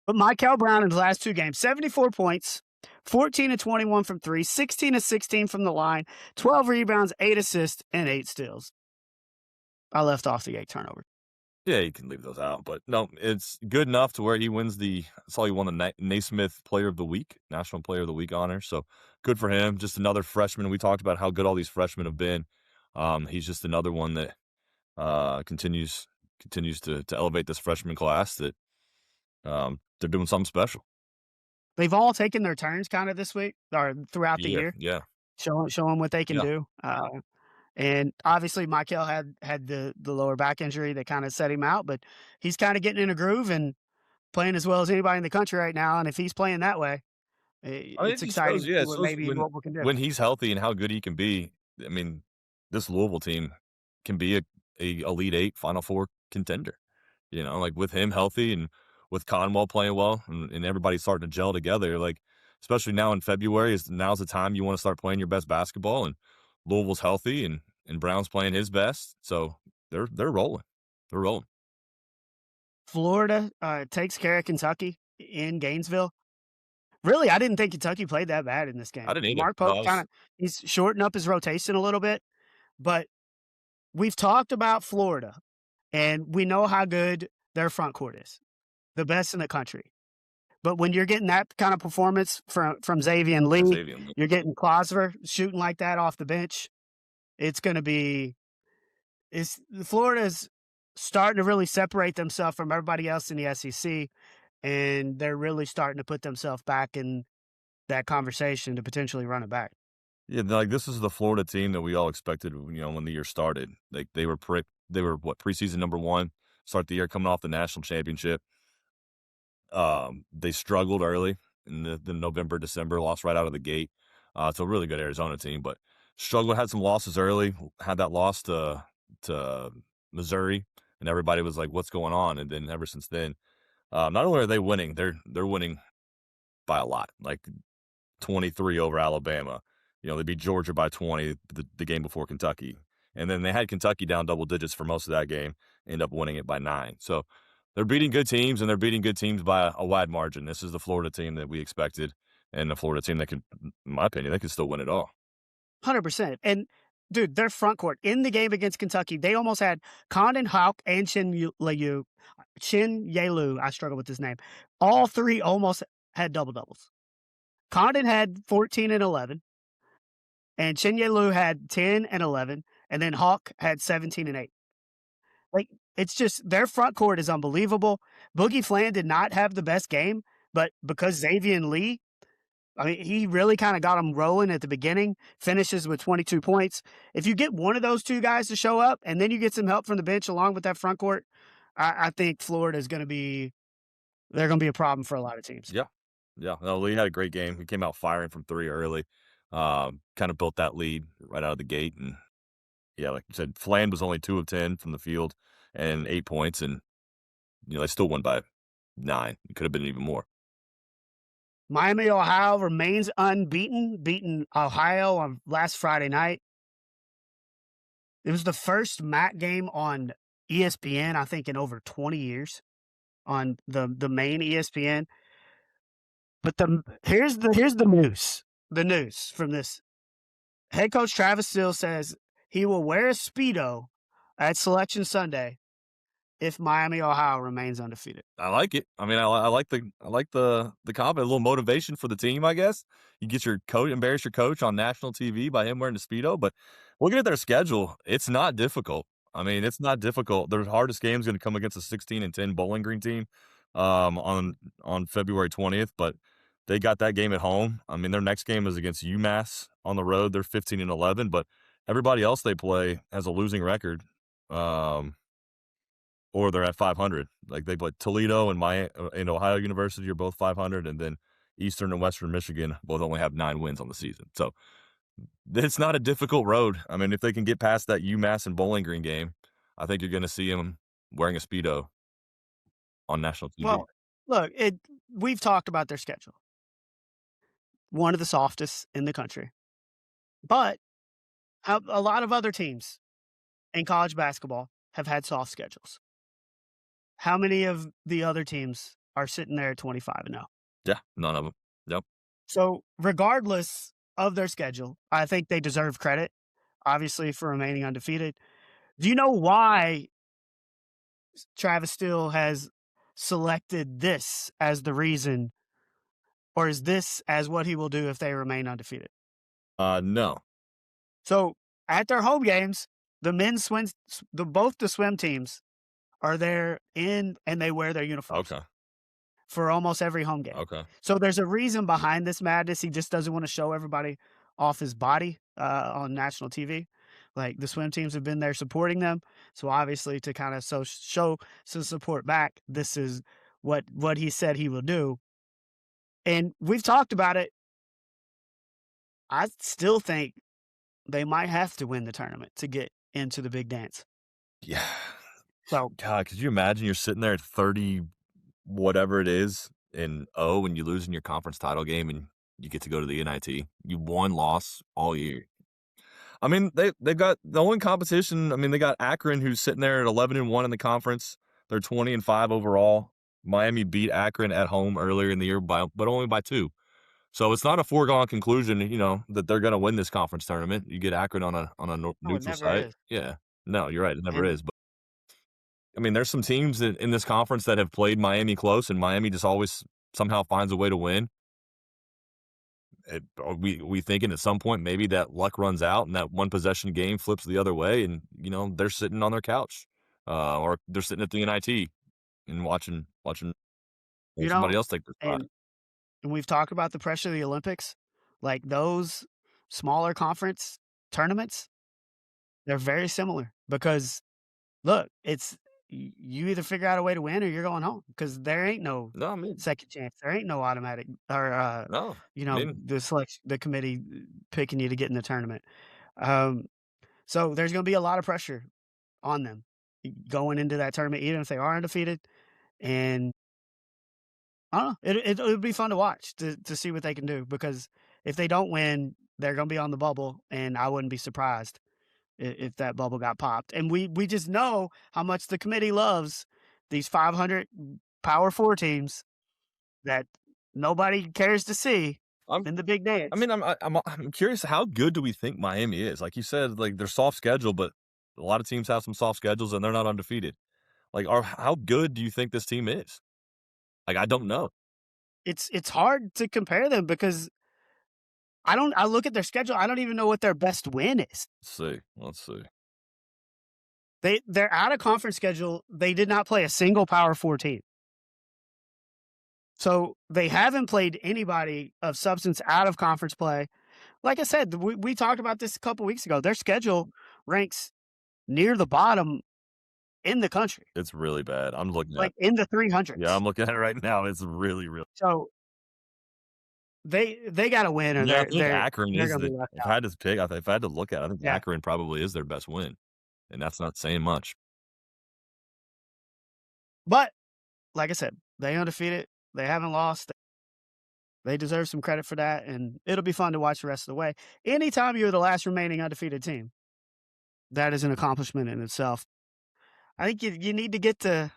But Michael Brown in the last 2 games, 74 points, 14 of 21 from 3, 16 of 16 from the line, 12 rebounds, 8 assists, and 8 steals. I left off the 8 turnovers. Yeah, you can leave those out, but no, it's good enough to where he wins I saw he won the Naismith Player of the Week, National Player of the Week honor, so good for him. Just another freshman. We talked about how good all these freshmen have been. He's just another one that continues to elevate this freshman class that they're doing something special. They've all taken their turns kind of this week or throughout the year. Yeah. Showing what they can do. And obviously, Michael had the lower back injury that kind of set him out, but he's kind of getting in a groove and playing as well as anybody in the country right now. And if he's playing that way, it's exciting. What we can do when he's healthy and how good he can be. I mean, this Louisville team can be a Elite 8, Final 4 contender. Like with him healthy and with Conwell playing well and everybody starting to gel together. Like especially now in February, now's the time you want to start playing your best basketball and. Louisville's healthy and Brown's playing his best, so they're rolling. They're rolling. Florida takes care of Kentucky in Gainesville. Really, I didn't think Kentucky played that bad in this game. I didn't either. Mark Pope he's shortened up his rotation a little bit, but we've talked about Florida, and we know how good their front court is, the best in the country. But when you're getting that kind of performance from Xavier Lee, you're getting Klosver shooting like that off the bench, it's going to be – Florida's starting to really separate themselves from everybody else in the SEC, and they're really starting to put themselves back in that conversation to potentially run it back. Yeah, like this is the Florida team that we all expected, when the year started. Like they were preseason number 1, start the year coming off the national championship. They struggled early in the November, December, lost right out of the gate. It's a really good Arizona team, but struggled, had some losses early, had that loss to Missouri, and everybody was like, what's going on? And then ever since then, Not only are they winning, they're winning by a lot, like 23 over Alabama. They beat Georgia by 20 the game before Kentucky. And then they had Kentucky down double digits for most of that game, end up winning it by 9. So they're beating good teams, and they're beating good teams by a wide margin. This is the Florida team that we expected, and the Florida team that could, in my opinion, they could still win it all. 100%. And dude, their front court in the game against Kentucky, they almost had Condon Houck and Chin Yelu. I struggle with his name. All three almost had double doubles. Condon had 14 and 11, and Chin Yelu had 10 and 11, and then Hawk had 17 and 8. Like, it's just their front court is unbelievable. Boogie Flan did not have the best game, but because Xavier Lee, I mean, he really kind of got them rolling at the beginning, finishes with 22 points. If you get one of those two guys to show up and then you get some help from the bench along with that front court, I think Florida is going to be – they're going to be a problem for a lot of teams. Yeah. Yeah. No, Lee had a great game. He came out firing from 3 early, kind of built that lead right out of the gate. And, yeah, like you said, Flan was only 2 of 10 from the field and 8 points, and, they still won by 9. It could have been even more. Miami, Ohio remains unbeaten, beating Ohio on last Friday night. It was the first MAC game on ESPN, I think, in over 20 years on the main ESPN. But here's the news. The news from this. Head coach Travis Steele says he will wear a Speedo at Selection Sunday if Miami, Ohio remains undefeated. I like it. I mean, I like the comment, a little motivation for the team, I guess. You get your coach, embarrass your coach on national TV by him wearing the Speedo, but looking at their schedule, it's not difficult. I mean, it's not difficult. Their hardest game is going to come against a 16-10 Bowling Green team on February 20th, but they got that game at home. I mean, their next game is against UMass on the road. They're 15-11, but everybody else they play has a losing record. Or they're at 500. Like they play Toledo and Ohio University are both 500, and then Eastern and Western Michigan both only have 9 wins on the season. So it's not a difficult road. I mean, if they can get past that UMass and Bowling Green game, I think you're going to see them wearing a Speedo on national TV. Well, look, we've talked about their schedule. One of the softest in the country. But a lot of other teams in college basketball have had soft schedules. How many of the other teams are sitting there at 25-0? Yeah, none of them. Yep. So regardless of their schedule, I think they deserve credit, obviously, for remaining undefeated. Do you know why Travis Steele has selected this as the reason, or is this as what he will do if they remain undefeated? No. So at their home games, the men's both the swim teams are there and they wear their uniforms. Okay. For almost every home game. Okay. So there's a reason behind this madness. He just doesn't want to show everybody off his body on national TV. Like the swim teams have been there supporting them. So obviously to kind of show some support back, this is what he said he will do. And we've talked about it. I still think they might have to win the tournament to get into the big dance. Yeah. So God, could you imagine you're sitting there at 30 whatever it is and you lose in your conference title game and you get to go to the NIT. You won loss all year. I mean, they've got the only competition. I mean, they got Akron, who's sitting there at 11-1 in the conference. They're 20-5 overall. Miami beat Akron at home earlier in the year but only by 2. So it's not a foregone conclusion, that they're going to win this conference tournament. You get Akron on a neutral site. Is. Yeah. No, you're right. It never is. But I mean, there's some teams in this conference that have played Miami close, and Miami just always somehow finds a way to win. We thinking at some point maybe that luck runs out and that one possession game flips the other way, and they're sitting on their couch, or they're sitting at the NIT and watching somebody else take their spot. And we've talked about the pressure of the Olympics, like those smaller conference tournaments. They're very similar because, look, it's. You either figure out a way to win or you're going home because there ain't no second chance. There ain't no automatic or, the committee picking you to get in the tournament. So there's going to be a lot of pressure on them going into that tournament, even if they are undefeated. And I don't know. It'll be fun to watch to see what they can do because if they don't win, they're going to be on the bubble, and I wouldn't be surprised if that bubble got popped. And we just know how much the committee loves these 500 Power Four teams that nobody cares to see I'm in the big I dance. mean, I'm curious, how good do we think Miami is? Like you said, like, they're soft schedule, but a lot of teams have some soft schedules, and they're not undefeated. Like, how good do you think this team is? Like, I don't know. It's hard to compare them because I look at their schedule, I don't even know what their best win is. Let's see. Their out of conference schedule, they did not play a single Power Four team. So they haven't played anybody of substance out of conference play. Like I said, we talked about this a couple weeks ago. Their schedule ranks near the bottom in the country, It's really bad. I'm looking at like in the Yeah, 300s. I'm looking at it right now. It's really, really So they got to win, or Yeah, I they're think they're Akron they're is going to the be left if out. I had to pick, if I had to look at it, I think Yeah, Akron probably is their best win, and that's not saying much. but like I said, they undefeated. They haven't lost. They deserve some credit for that, and it'll be fun to watch the rest of the way. Anytime you're the last remaining undefeated team, that is an accomplishment in itself. I think you need to get to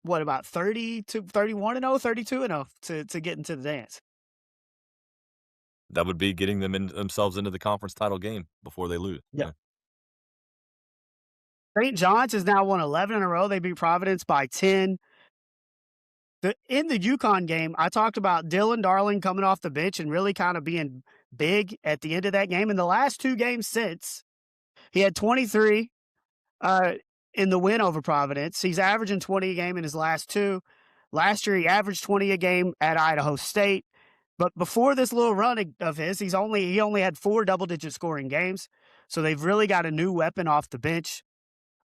what about 30 to 31 and 0, 32 and 0 to get into the dance. That would be getting themselves into the conference title game before they lose. Yeah. Yeah. St. John's has now won 11 in a row. They beat Providence by 10. In the UConn game, I talked about Dylan Darling coming off the bench and really kind of being big at the end of that game. In the last two games since, he had 23 uh, in the win over Providence. He's averaging 20 a game in his last two. Last year, he averaged 20 a game at Idaho State. But before this little run of his, he only had 4 double-digit scoring games. So they've really got a new weapon off the bench.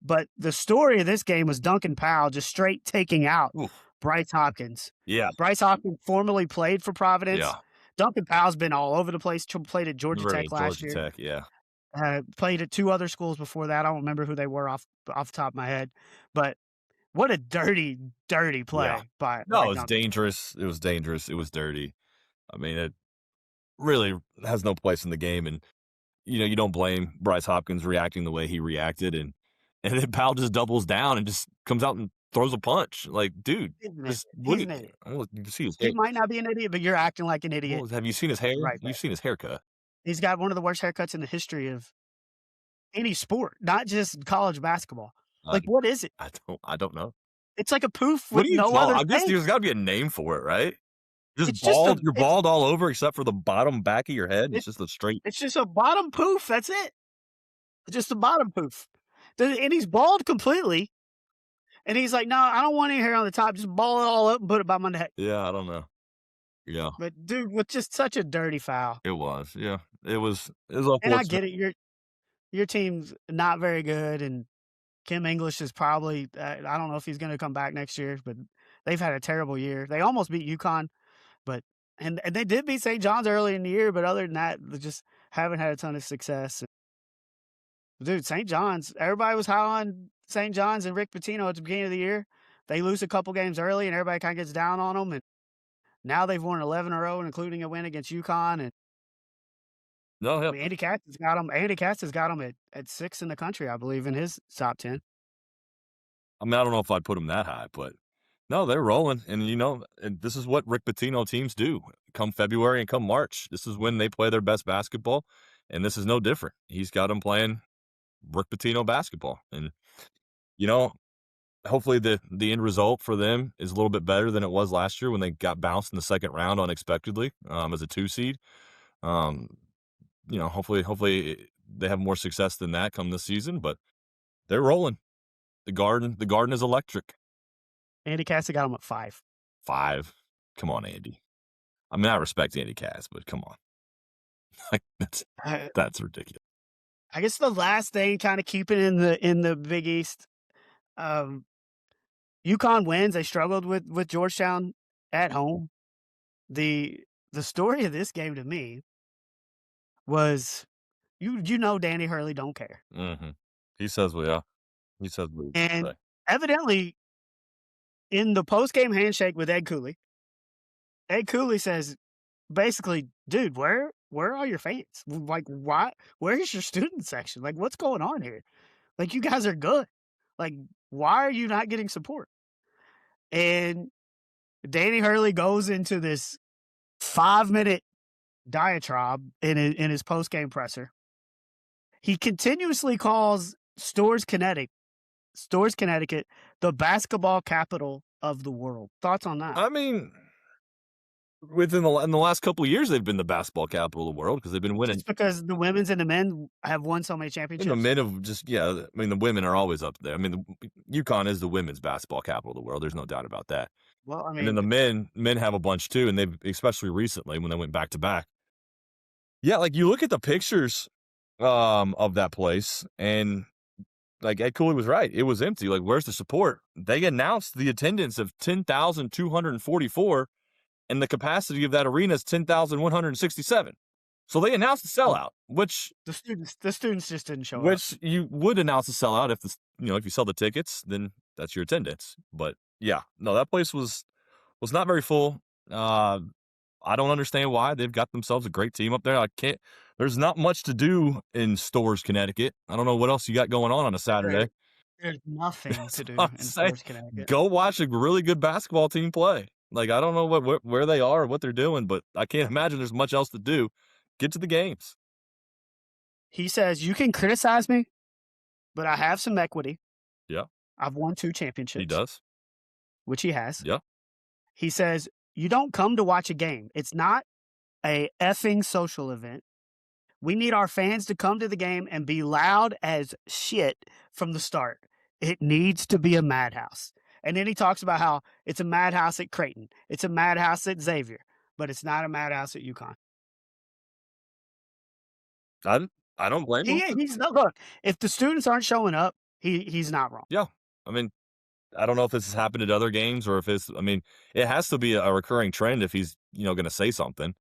But the story of this game was Duncan Powell just straight taking out Oof. Bryce Hopkins. Yeah. Bryce Hopkins formerly played for Providence. Yeah. Duncan Powell's been all over the place. Played at Georgia Remember Tech last Georgia year. Tech, yeah. Played at 2 other schools before that. I don't remember who they were off the top of my head. But what a dirty, dirty Yeah. play by No, it was Duncan. dangerous. It was dangerous. It was dirty. I mean, it really has no place in the game, and, you don't blame Bryce Hopkins reacting the way he reacted, and then Powell just doubles down and just comes out and throws a punch. Like, dude, He's an idiot. just what He's do an you idiot. well, you can see his He hair. might not be an idiot, but you're acting like an idiot Well, have you seen his hair? right You've there. seen his haircut. He's got one of the worst haircuts in the history of any sport, not just college basketball. I Like, what is it? I don't know. It's like a poof What with do you no call other I guess thing. there's gotta be a name for it, right? Just It's just bald a you're bald all over except for the bottom back of your head, it's it, just a straight it's just a bottom poof. That's it. Just a bottom poof. And he's bald completely. And he's like, no, I don't want any hair on the top. Just ball it all up and put it by my neck. Yeah, I don't know. Yeah, But dude, with just such a dirty foul. it was, yeah. It was And I unfortunate. get it. Your team's not very good, and Kim English is probably I don't know if he's going to come back next year, but they've had a terrible year. They almost beat UConn, but and they did beat St. John's early in the year, but other than that, they just haven't had a ton of success. Dude, St. John's, everybody was high on St. John's and Rick Pitino at the beginning of the year. They lose a couple games early, and everybody kind of gets down on them. And now they've won 11 in a row, including a win against UConn. And No, I yeah. mean, Andy Katz has got them. Andy Katz has got them at 6 in the country, I believe, in his top 10. I mean, I don't know if I'd put them that high, but no, they're rolling, and this is what Rick Pitino teams do. Come February and come March, this is when they play their best basketball, and this is no different. He's got them playing Rick Pitino basketball, and, you know, hopefully the end result for them is a little bit better than it was last year when they got bounced in the second round unexpectedly, as a 2 seed. Um, hopefully they have more success than that come this season, but they're rolling. The Garden is electric. Andy Katz has got them at 5. 5. Come on, Andy. I mean, I respect Andy Cass, but come on. Like, I, that's ridiculous. I guess the last thing, kind of keeping in the Big East, um, UConn wins. They struggled with Georgetown at home. The story of this game to me was Danny Hurley don't care. Mhm. He says, "Well, yeah." He says what he And say. evidently in the post-game handshake with Ed Cooley says, basically, "Dude, where are your fans? Like, why where's your student section? Like, what's going on here? Like, you guys are good. Like, why are you not getting support?" And Danny Hurley goes into this 5-minute diatribe in his post-game presser. He continuously calls Storrs, Connecticut, the basketball capital of the world. Thoughts on that? I mean, in the last couple of years, they've been the basketball capital of the world because they've been winning. Just because the women's and the men have won so many And the championships? men have just, yeah, I mean, the women are always up there. I mean, UConn is the women's basketball capital of the world. There's no doubt about that. Well, I And then the mean, men have a bunch too, and they've, especially recently when they went back to back. Yeah, like you look at the pictures of that place, and like Ed Cooley was right. It was empty. Like, where's the support? They announced the attendance of 10,244, and the capacity of that arena is 10,167. So they announced the sellout, which the students just didn't show up. you would announce a sellout if if you sell the tickets, then that's your attendance. But yeah, no, that place was not very full. I don't understand why. They've got themselves a great team up there. There's not much to do in Storrs, Connecticut. I don't know what else you got going on a Saturday. There's nothing That's to do what I'm in saying. Storrs, Connecticut. Go watch a really good basketball team play. Like, I don't know where they are or what they're doing, but I can't imagine there's much else to do. Get to the games. He says, "You can criticize me, but I have some equity. Yeah, I've won 2 championships." he does. Which he has. Yeah. He says, "You don't come to watch a game. It's not a effing social event. We need our fans to come to the game and be loud as shit from the start. It needs to be a madhouse." And then he talks about how it's a madhouse at Creighton. It's a madhouse at Xavier, but it's not a madhouse at UConn. I don't blame him. Look, if the students aren't showing up, he's not wrong. Yeah. I mean, I don't know if this has happened at other games or if I mean, it has to be a recurring trend if he's, going to say something.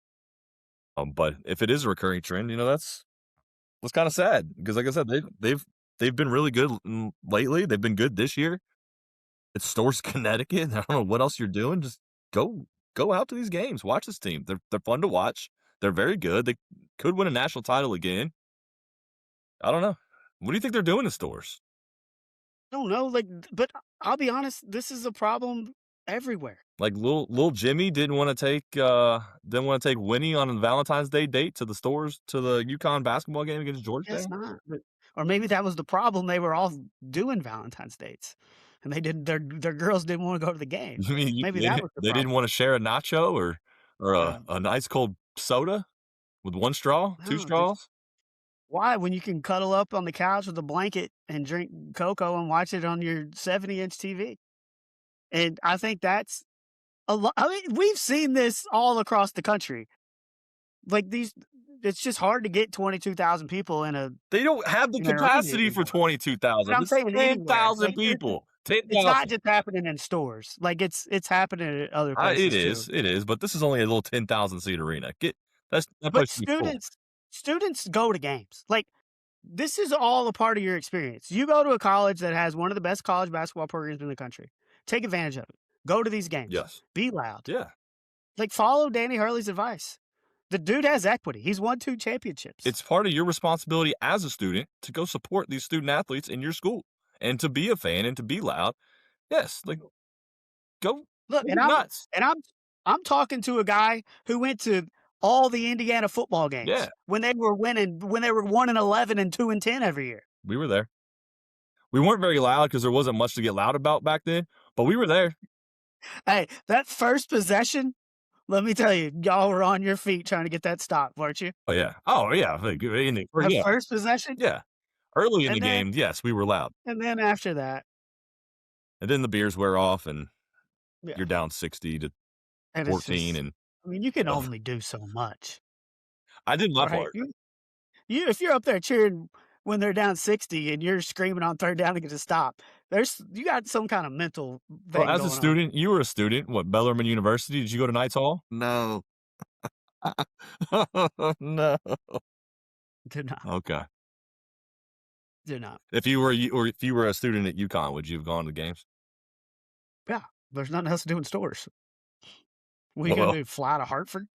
But if it is a recurring trend, that's kind of sad because, like I said, they've been really good lately. They've been good this year. It's Storrs, Connecticut. I don't know what else you're doing. Just go out to these games. Watch this team. They're fun to watch. They're very good. They could win a national title again. I don't know. What do you think they're doing in Storrs? I don't know, but I'll be honest, this is a problem everywhere. Like little Jimmy didn't want to take Winnie on a Valentine's Day date to the UConn basketball game against Georgetown. Guess not. Or maybe that was the problem. They were all doing Valentine's dates, and they didn't. Their girls didn't want to go to the game. You mean Maybe that was the they didn't problem. want to share a nacho or an ice cold soda with 1 straw, 2 No, just straws? why when you can cuddle up on the couch with a blanket and drink cocoa and watch it on your 70-inch TV? And I think that's a lot. I mean, we've seen this all across the country. Like it's just hard to get 22,000 people in a. They don't have the In an arena capacity for anymore. 22,000. But I'm It's saying anywhere. 10,000 Like, people. it's 10,000. not just happening in Storrs. Like it's happening at other places too. It is, but this is only a little 10,000 seat arena. That But place should be full. students go to games. Like this is all a part of your experience. You go to a college that has one of the best college basketball programs in the country. Take advantage of it. Go to these games. Yes. Be loud. Yeah. Like follow Danny Hurley's advice. The dude has equity. He's won 2 championships. It's part of your responsibility as a student to go support these student athletes in your school and to be a fan and to be loud. Yes, like go Look, go nuts. I'm talking to a guy who went to all the Indiana football games Yeah. when they were 1-11 and 2-10 every year. We were there. We weren't very loud because there wasn't much to get loud about back then, but we were there. Hey, that first possession, let me tell you, y'all were on your feet trying to get that stop, weren't you? Oh yeah. First possession? Yeah. Early in And the then- game, yes, we were loud. And then after that, And then the beers wear off and yeah. you're down 60 to And it's 14 just- and I mean, you can only do so much. I did my Right? part. If you're up there cheering when they're down 60 and you're screaming on 3rd down to get a stop, you got some kind of mental thing Well, as going a on. student, you were a student. What, Bellarmine University? Did you go to Knights Hall? No. No. Did not. Okay. Did not. If you were a student at UConn, would you have gone to the games? Yeah. There's nothing else to do in stores. What are you Oh, gonna well, do? Fly to Hartford?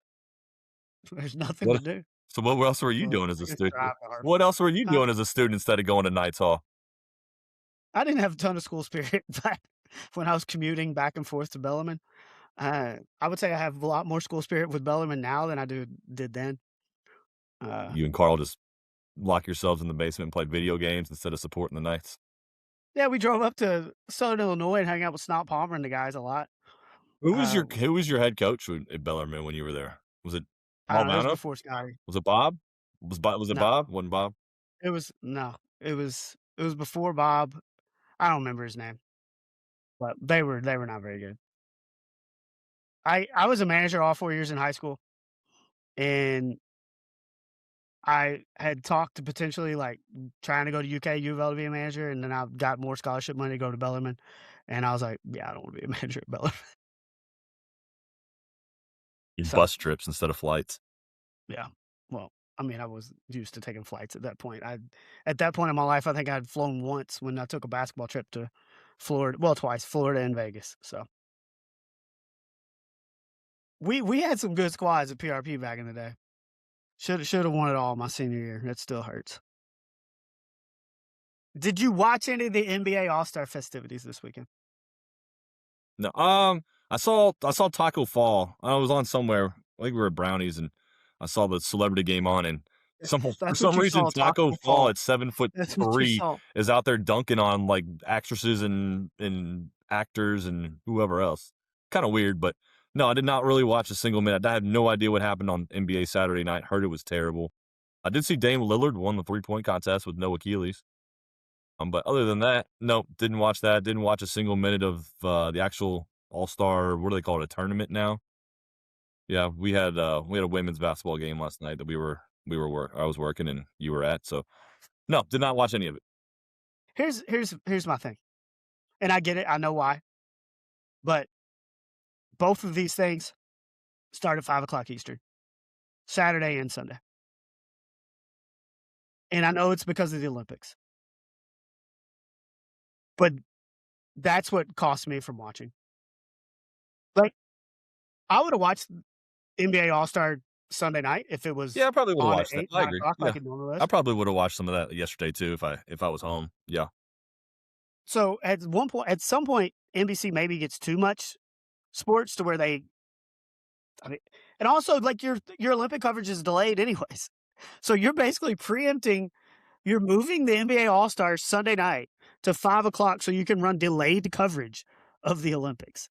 There's nothing to what do. so what else were you Well, doing as I a guess student? drive to What Hartford. else were you Huh? doing as a student instead of going to Knights Hall? I didn't have a ton of school spirit back when I was commuting back and forth to Bellarmine. I would say I have a lot more school spirit with Bellarmine now than I did then. Uh, You and Carl just lock yourselves in the basement and play video games instead of supporting the Knights? yeah, we drove up to Southern Illinois and hung out with Snot Palmer and the guys a lot. Uh, Who was your head coach at Bellarmine when you were there? Was it I Paul don't know, it was Mano? before Scotty. Was it Bob? Was it No, Bob? Wasn't Bob? it was no, it was before Bob. I don't remember his name, but they were not very good. I was a manager all 4 years in high school, and I had talked to potentially, like, trying to go to UK, U of L to be a manager, and then I got more scholarship money to go to Bellarmine, and I was like, "Yeah, I don't wanna be a manager at Bellarmine." You So, bus trips instead of flights. yeah. Well, I mean, I was used to taking flights at that point. At that point in my life, I think I'd flown once when I took a basketball trip to Florida, well, twice, Florida and Vegas, so. We had some good squads at PRP back in the day. Shoulda won it all my senior year. That still hurts. Did you watch any of the NBA All-Star festivities this weekend? No, I saw Taco Fall. I was on somewhere. I think we were at Brownies, and I saw the celebrity game on, and for That's what some you reason saw, Taco Taco Fall Fall. at 7 foot That's what you 3 saw. is out there dunking on like actresses and actors and whoever else. Kind of weird, but no, I did not really watch a single minute. I had no idea what happened on NBA Saturday night. Heard it was terrible. I did see Dame Lillard won the 3-point contest with no Achilles. But other than that, nope, didn't watch that. Didn't watch a single minute of the actual All-Star. What do they call it? A tournament now? Yeah, we had a women's basketball game last night that I was working and you were at. So no, did not watch any of it. Here's my thing, and I get it, I know why, but both of these things start at 5 o'clock Eastern, Saturday and Sunday, and I know it's because of the Olympics, but that's what cost me from watching. Like, I would've watched NBA All-Star Sunday night if it Yeah, was I probably would have on at watched that. 8, I 9 agree. o'clock Yeah, like it normally I was. probably would have watched some of that yesterday too if I was home. Yeah, So, at some point, NBC maybe gets too much sports to where they I mean, and also, like, your Olympic coverage is delayed anyways. So you're basically preempting you're moving the NBA All-Stars Sunday night to 5 o'clock so you can run delayed coverage of the Olympics.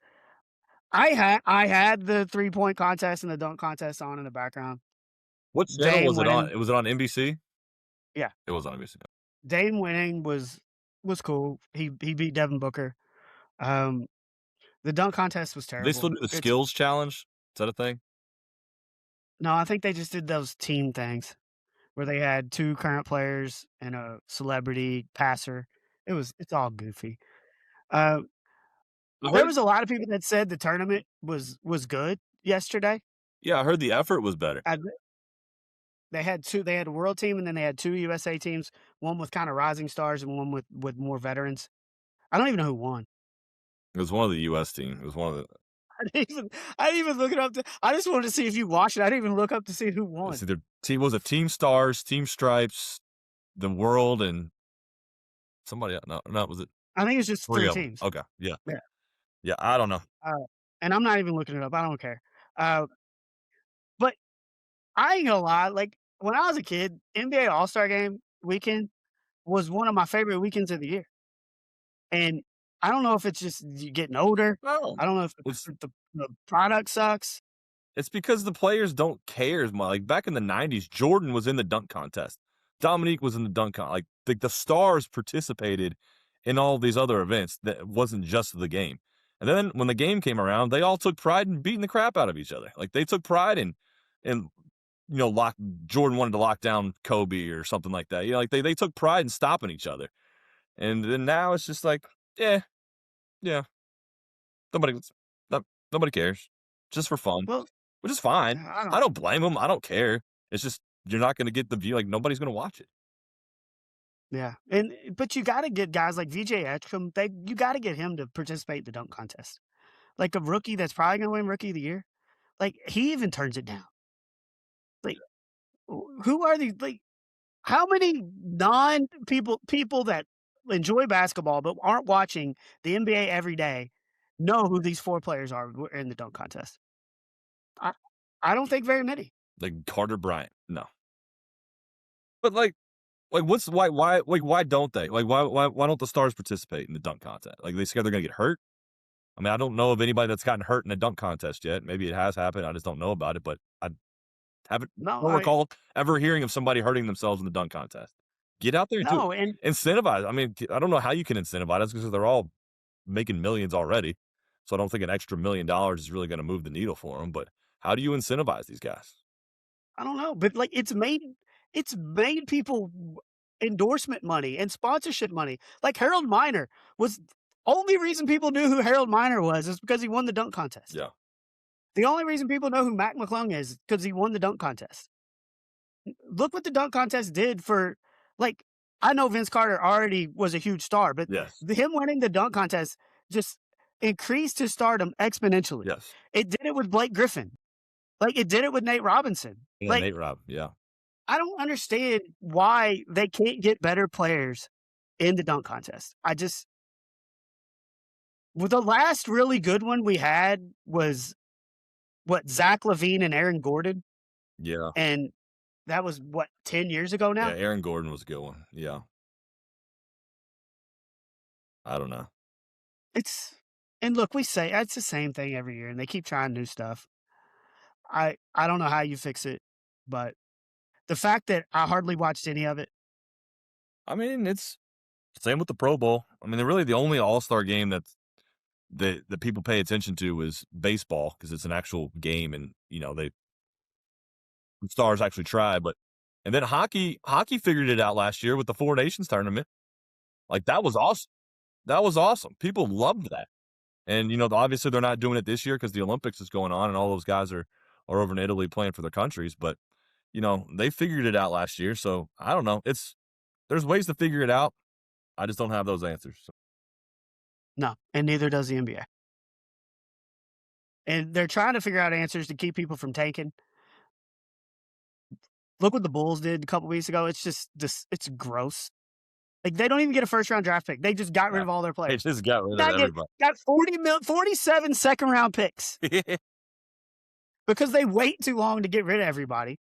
I had the three-point contest and the dunk contest on in the background. what channel Dame was it on? winning Was it on NBC? yeah, It was on NBC. Dame winning was cool. He beat Devin Booker. Um, the dunk contest was Do they still terrible. do the It's skills challenge? Is that a thing? no, I think they just did those team things where they had 2 current players and a celebrity passer. It's all goofy. Uh, I there heard. was a lot of people that said the tournament was good yesterday. Yeah, I heard the effort was better. And they had a world team and then they had 2 USA teams, one with kinda rising stars and one with more veterans. I don't even know who won. It was one of the U.S. team. It was one of the. I didn't even look it up to I just wanted to see if you watched it. I didn't even look up to see who It's won. either team was it Team Stars, Team Stripes, the World, and somebody else. No, was it I think it's just 3 3 of them? teams. Okay, yeah, Yeah. yeah. I don't know. Uh, and I'm not even looking it up. I don't care. Uh, but I ain't gonna lie, like, when I was a kid, NBA All-Star Game weekend was one of my favorite weekends of the year, and I don't know if it's just you getting older. No, I don't know if it's the product sucks. it's because the players don't care as much. Like back in the '90s, Jordan was in the dunk contest. Dominique was in the dunk contest. Like the stars participated in all these other events that wasn't just the game. And then when the game came around, they all took pride in beating the crap out of each other. Like they took pride in lock Jordan wanted to lock down Kobe or something like that. Like they took pride in stopping each other. And then now it's just like, yeah, yeah, nobody no, nobody cares. Just for fun, Well, which is fine. I I don't don't blame them. I don't care. It's just you're not going to get the view. Like nobody's going to watch it. yeah, but you gotta get guys like VJ Edgecombe, you gotta get him to participate in the dunk contest. like a rookie that's probably gonna win Rookie of the Year. Like, he even turns it down. Like, who are these? Like, how many people that enjoy basketball but aren't watching the NBA every day know who these 4 players are who are in the dunk contest? I I don't think very many. Like Carter Bryant, no. But like why don't they? Like why don't the stars participate in the dunk contest? Like they scared they're gonna get hurt? I mean, I don't know of anybody that's gotten hurt in a dunk contest yet. Maybe it has happened. I just don't know about it. But I haven't No, don't recall ever hearing of somebody hurting themselves in the dunk contest. Get out there and do no, it. and Incentivize. I mean, I don't know how you can incentivize because they're all making millions already. So I don't think an extra $1 million is really going to move the needle for them. But how do you incentivize these guys? I don't know, but, like, it's made people endorsement money and sponsorship money. Like, Harold Miner was only reason people knew who Harold Miner was is because he won the dunk contest. Yeah. The only reason people know who Mac McClung is because he won the dunk contest. Look what the dunk contest did for, like, I know Vince Carter already was a huge star, but Yes. him winning the dunk contest just increased his stardom exponentially. Yes. It did it with Blake Griffin. Like, it did it with Nate Robinson. Yeah. Like, Nate Robb. Yeah. I don't understand why they can't get better players in the dunk contest. I just well, the last really good one we had was what, Zach LaVine and Aaron Gordon, Yeah. and that was what, 10 years ago Yeah. now? Aaron Gordon was a good one. Yeah. I don't know. It's and look, we say it's the same thing every year, and they keep trying new stuff. I don't know how you fix it, but the fact that I hardly watched any of it. I mean, it's same with the Pro Bowl. I mean, they're really the only All-Star game that people pay attention to is baseball because it's an actual game and, they stars actually try, but and then hockey figured it out last year with the Four Nations tournament. Like, that was awesome. That was awesome. People loved that. And, obviously they're not doing it this year because the Olympics is going on and all those guys are over in Italy playing for their countries, but, they figured it out last year, so I don't know. There's ways to figure it out. I just don't have those answers. So. No, and neither does the NBA. And they're trying to figure out answers to keep people from tanking. Look what the Bulls did a couple weeks ago. It's just this. It's gross. Like, they don't even get a first round draft pick. They just got rid Yeah. of all their They players. just got rid of everybody. Got 47 second round picks because they wait too long to get rid of everybody.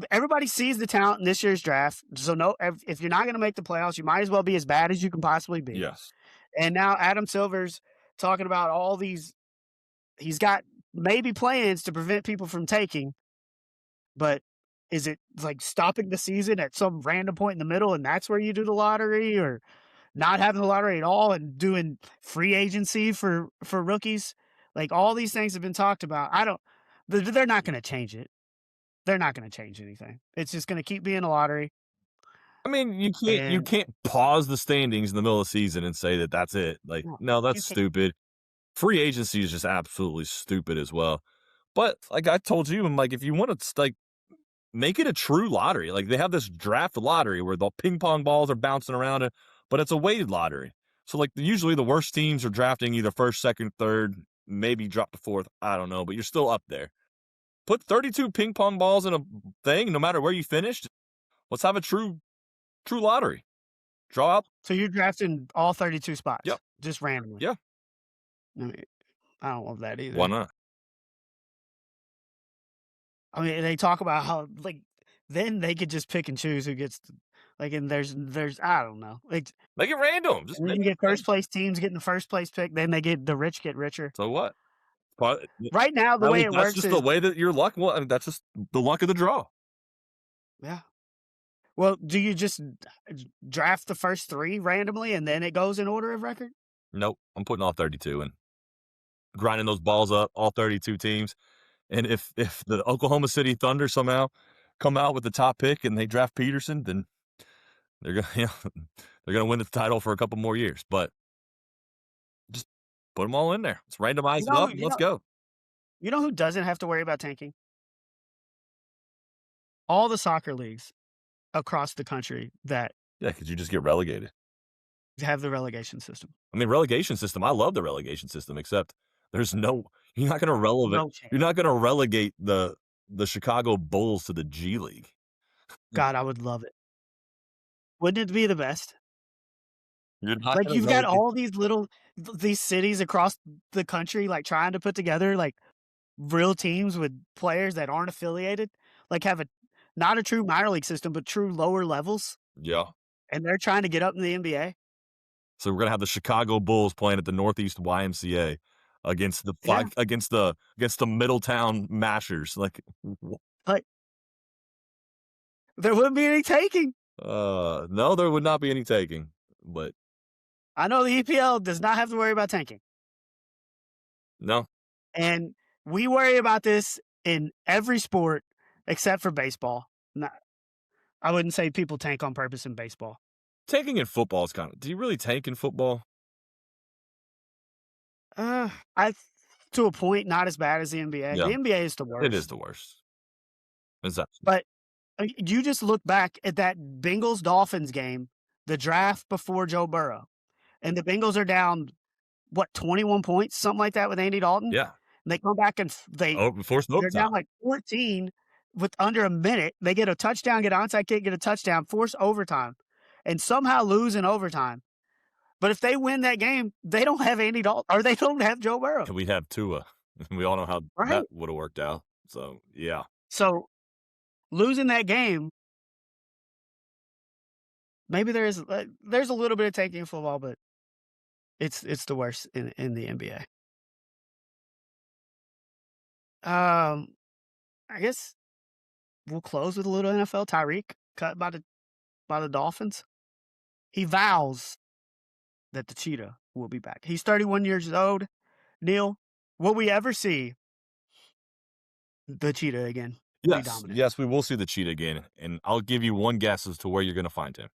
Everybody sees the talent in this year's draft. So no, if you're not going to make the playoffs, you might as well be as bad as you can possibly be. Yes. And now Adam Silver's talking about all these. He's got maybe plans to prevent people from taking, but is it like stopping the season at some random point in the middle and that's where you do the lottery, or not having the lottery at all and doing free agency for rookies? Like, all these things have been talked about. They're not going to change it. They're not going to change anything. It's just going to keep being a lottery. I mean, you And can't pause the standings in the middle of the season and say that that's it. Like, no, you that's can't. stupid. Free agency is just absolutely stupid as well. But like I told you, I'm like, if you want to like make it a true lottery, like they have this draft lottery where the ping pong balls are bouncing around it, but it's a weighted lottery. So like usually the worst teams are drafting either first, second, third, maybe drop to fourth. I don't know, but you're still up there. Put 32 ping pong balls in a thing, no matter where you finished. Let's have a true lottery. Draw out. So you're drafting all 32 spots? Yep. Just randomly? Yeah. I mean, I don't love that either. Why not? I mean, they talk about how, like, then they could just pick and choose who gets, like, and there's I don't know. Like, Make it random. Just and then make you it get first place teams getting the first place pick. Then the rich get richer. So what? But Right now, the I way mean, it that's works just is, the way that your luck. Well, I mean, that's just the luck of the draw. yeah. Well, do you just draft the first 3 randomly and then it goes in order of record? Nope, I'm putting all 32 and grinding those balls up, all 32 teams. And if the Oklahoma City Thunder somehow come out with the top pick and they draft Peterson, then they're gonna they're gonna win the title for a couple more years. But just put them all in there. Let's randomize You it know, up and let's go. you know who doesn't have to worry about tanking? All the soccer leagues across the country that Yeah, because you just get relegated. have the relegation system. I mean, relegation system, I love the relegation system, except there's no you're not gonna No chance. you're not gonna relegate the Chicago Bulls to the G League. God, I would love it. Wouldn't it be the best? You're not Like, gonna you've got relegate all these little these cities across the country, like, trying to put together, like, real teams with players that aren't affiliated, like, have a not a true minor league system, but true lower levels, Yeah. and they're trying to get up in the NBA. So we're gonna have the Chicago Bulls playing at the Northeast YMCA against the Yeah, against the Middletown Mashers. Like, like, there wouldn't be any taking. no, there would not be any taking, but I know the EPL does not have to worry about tanking, no. and we worry about this in every sport except for baseball. Not I wouldn't say people tank on purpose in baseball. Tanking in football is kinda do you really tank in football? I to a point, not as bad as the NBA. Yeah, The NBA is the it is worst. the worst. Is that But you just look back at that Bengals Dolphins game, the draft before Joe Burrow, and the Bengals are down what 21 points, something like that with Andy Dalton. yeah. And they come back and Forced they're overtime. down like 14 with under a minute. They get a touchdown, get an onside kick, get a touchdown, force overtime, and somehow lose in overtime. But if they win that game, they don't have Andy Dalton or they don't have Joe Burrow. And we have Tua. We all know how Right. that would've worked out. So, yeah. So losing that game, maybe there's a little bit of taking in football, but it's the worst in the NBA. I guess we'll close with a little NFL. Tyreek cut by the Dolphins. He vows that the cheetah will be back. He's 31 years old. Neil, will we ever see the cheetah again be Yes, dominant? yes, we will see the cheetah again, and I'll give you one guess as to where you're gonna find him.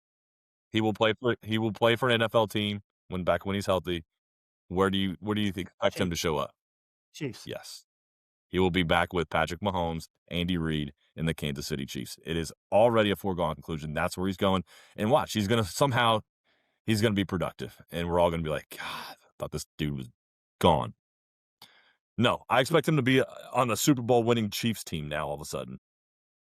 He will play for an NFL team when he's healthy. Where do you expect him to Chiefs. show up? Chiefs. Yes. He will be back with Patrick Mahomes, Andy Reid, and the Kansas City Chiefs. It is already a foregone conclusion. That's where he's going. And watch, he's gonna be productive, and we're all gonna be like, God, I thought this dude was gone. No, I expect him to be on the Super Bowl winning Chiefs team now all of a sudden.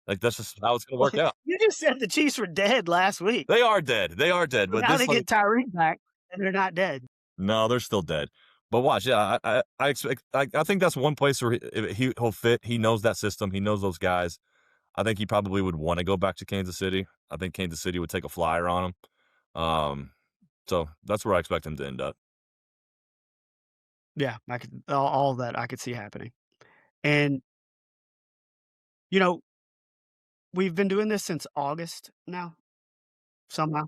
Like, that's just how it's gonna work out. You just said the Chiefs were dead last week. They are dead, but Now this they get Tyreek back, and they're not dead. no, they're still dead. But watch, yeah, I expect I think that's one place where he'll fit. He knows that system. He knows those guys. I think he probably would wanna go back to Kansas City. I think Kansas City would take a flyer on him. So that's where I expect him to end up. Yeah, I could all of that I could see happening. And, you know, we've been doing this since August now, somehow.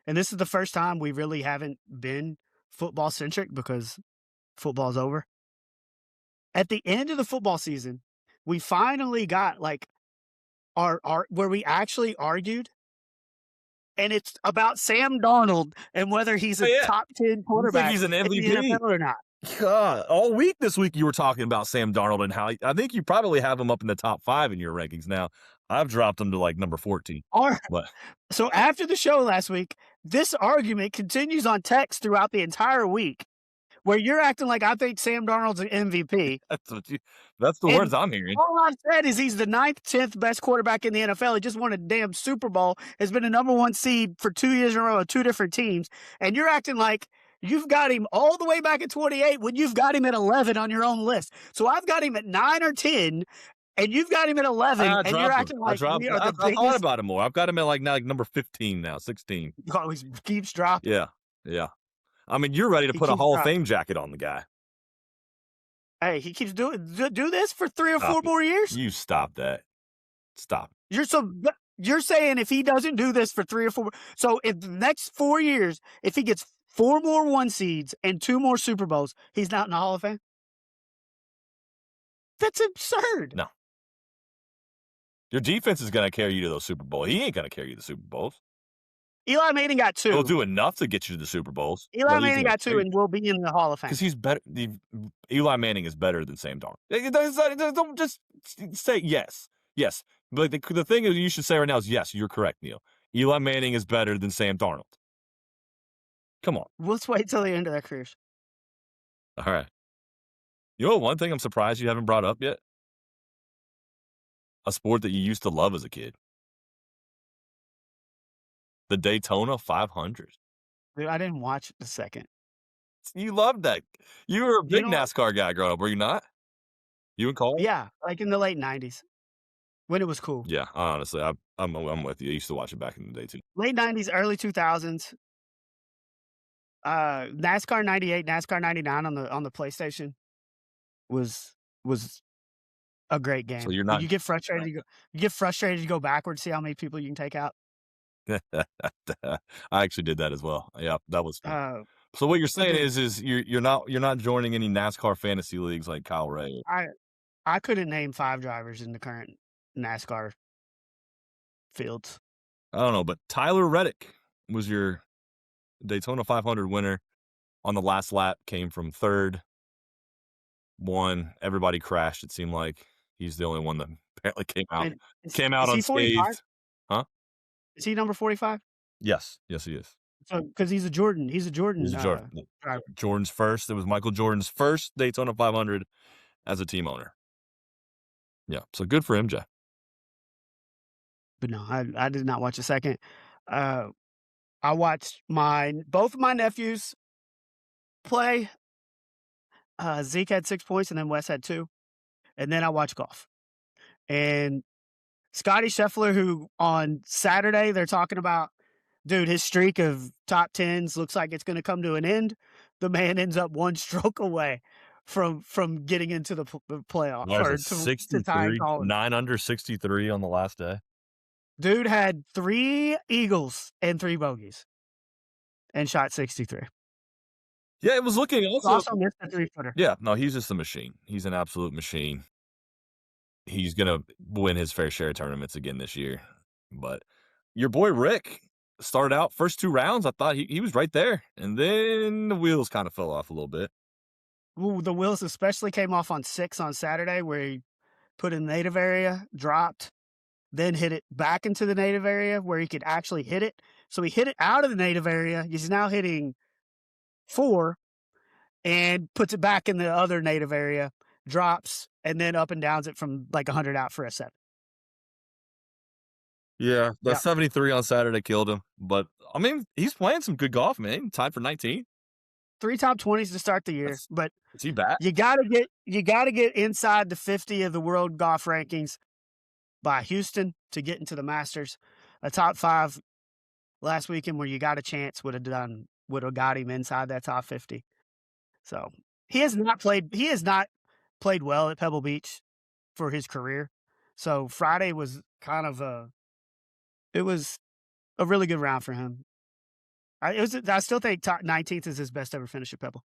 And this is the first time we really haven't been football centric because football's over. At the end of the football season, we finally got like our where we actually argued, and it's about Sam Darnold and whether he's Oh, a yeah. top 10 You think quarterback he's an in the MVP? NFL or not. God, all week this week you were talking about Sam Darnold and how I think you probably have him up in the top 5 in your rankings now. I've dropped him to like number 14. Or But so after the show last week, this argument continues on text throughout the entire week, where you're acting like I think Sam Darnold's an MVP. that's the And words I'm hearing. all I've said is he's the 9th, 10th best quarterback in the NFL. He just won a damn Super Bowl, has been a number 1 seed for 2 years in a row with 2 different teams. And you're acting like you've got him all the way back at 28 when you've got him at 11 on your own list. So I've got him at 9 or 10, and you've got him at 11, and you're acting like we are the I thought biggest. about him more. I've got him at like now like number 15 now, 16. He always keeps dropping. Yeah. Yeah. I mean, you're ready to He put a keeps Hall of dropping. Fame jacket on the guy. Hey, he keeps do this for 3 or Stop 4 it. more years? You stop that. Stop. You're saying if he doesn't do this for 3 or 4, so if the next 4 years, if he gets 4 more 1 seeds and 2 more Super Bowls, he's not in the Hall of Fame? That's absurd. No. Your defense is going to carry you to those Super Bowls. He ain't going to carry you to the Super Bowls. Eli Manning got 2. He'll do enough to get you to the Super Bowls. Eli Manning got 2 and will be in the Hall of Fame. Because he's better. Eli Manning is better than Sam Darnold. Don't just say yes. Yes. But the thing is, you should say right now is yes, you're correct, Neil. Eli Manning is better than Sam Darnold. Come on. Let's wait till the end of their careers. All right. You know, one thing I'm surprised you haven't brought up yet? A sport that you used to love as a kid. The Daytona 500. Dude, I didn't watch the second. You loved that. You were a You big know what? NASCAR guy growing up, were you not? You and Colin? Yeah, like in the late 90s when it was cool. Yeah, honestly, I'm with you. I used to watch it back in the day too. Late 90s, early 2000s. NASCAR 98, NASCAR 99 on the PlayStation was was a great So game. you're But not you get frustrated to go backwards, see how many people you can take out. I actually did that as well. Yeah, that was fun. Uh, So what you're but saying dude, is you're not joining any NASCAR fantasy leagues like Kyle Ray. I I couldn't name 5 drivers in the current NASCAR fields. I don't know, but Tyler Reddick was your Daytona 500 winner on the last lap, came from third, won. Everybody crashed. It seemed like he's the only one that apparently And came out is he 45? unscathed. Huh? Is he number 45? Yes, yes, he is. So, because he's a Jordan, He's a Jordan. driver. Jordan's first. It was Michael Jordan's first Daytona 500 as a team owner. Yeah, so good for MJ. But no, I did not watch a second. Uh, I watched both of my nephews play. Zeke had 6 points, and then Wes had 2, and then I watched golf. And Scotty Scheffler, who on Saturday they're talking about, dude, his streak of top 10s looks like it's gonna come to an end. The man ends up 1 stroke away from getting into the playoff What is or it, to tie 63? Colin. 9 under 63 on the last day? Dude had 3 eagles and 3 bogeys and shot 63. Yeah, it was looking also. Also missed a 3-footer. Yeah, no, he's just a machine. He's an absolute machine. He's gonna win his fair share of tournaments again this year. But your boy Rick started out first 2 rounds, I thought he was right there, and then the wheels kinda fell off a little bit. Ooh, the wheels especially came off on 6 on Saturday where he put in the native area, dropped, then hit it back into the native area where he could actually hit it. So he hit it out of the native area. He's now hitting 4 and puts it back in the other native area, drops, and then up and downs it from like 100 out for a 7. Yeah, the Yeah. 73 on Saturday killed him, but, I mean, he's playing some good golf, man. Tied for 19. 3 top 20s to start the year, That's but is he back? you gotta get inside the 50 of the world golf rankings by Houston to get into the Masters. A top 5 last weekend where you got a chance would have got him inside that top 50. So he has not played well at Pebble Beach for his career. So Friday was it was a really good round for him. I still think top 19th is his best ever finish at Pebble.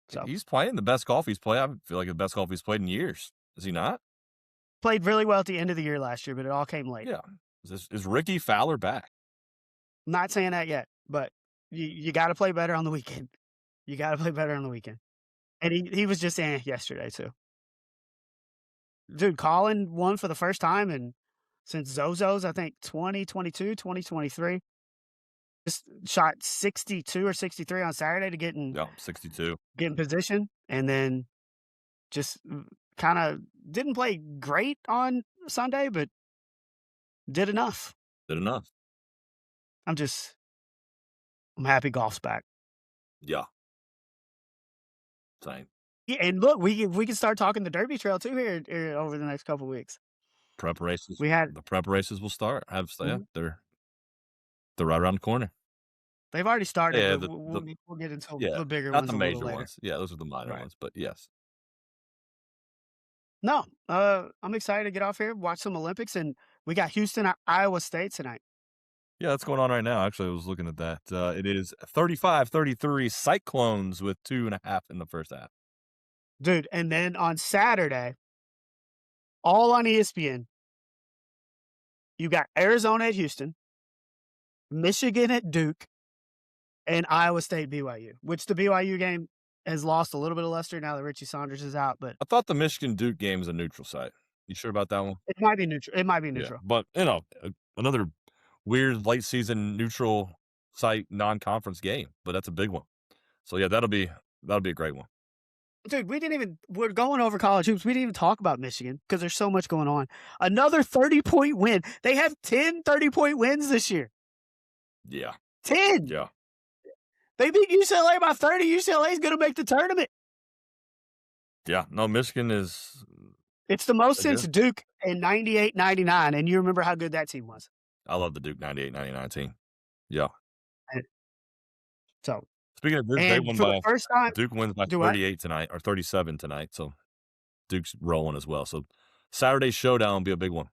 So He's playing the best golf he's played. I feel like the best golf he's played in years. Is he not? played really well at the end of the year last year, but it all came late. Yeah. Is Ricky Fowler back? Not saying that yet, but you got to play better on the weekend. You got to play better on the weekend. And he was just saying yesterday too. Dude, Colin won for the first time and since Zozo's, I think 2022, 2023. Just shot 62 or 63 on Saturday to Yeah, 62. get in position, and then just kind of didn't play great on Sunday, but did enough. Did enough. I'm happy golf's back. Yeah. Same. Yeah, and look, we can start talking the Derby Trail too here over the next couple weeks. Prep races. We had The prep races will start. Yeah, Mhm. they're right around the corner. They've already started, Yeah, but we'll get into yeah, the bigger not ones the a little major later. ones. Yeah, those are the minor Right. ones, but yes. No, I'm excited to get off here, watch some Olympics, and we got Houston, Iowa State tonight. Yeah, that's going on right now. Actually, I was looking at that. It is 35-33 Cyclones with 2.5 in the first half. Dude, and then on Saturday, all on ESPN, you got Arizona at Houston, Michigan at Duke, and Iowa State BYU, which the BYU game has lost a little bit of luster now that Richie Saunders is out, but I thought the Michigan Duke game was a neutral site. You sure about that one? it might be neutral. It might be Yeah, neutral. but another weird late season neutral site non-conference game, but that's a big one. So yeah, that'll be a great one. Dude, we're going over college hoops. We didn't even talk about Michigan because there's so much going on. Another 30-point win. They have 10 30-point wins this year. Yeah. 10. Yeah. They beat UCLA by 30. UCLA is going to make the tournament. Yeah. No, Michigan is. It's the most since Duke in 98, 99. And you remember how good that team was. I love the Duke 98, 99 team. Yeah. So, speaking of Duke, they won by first time. Duke wins by 38 tonight or 37 tonight. So Duke's rolling as well. So Saturday's showdown will be a big one.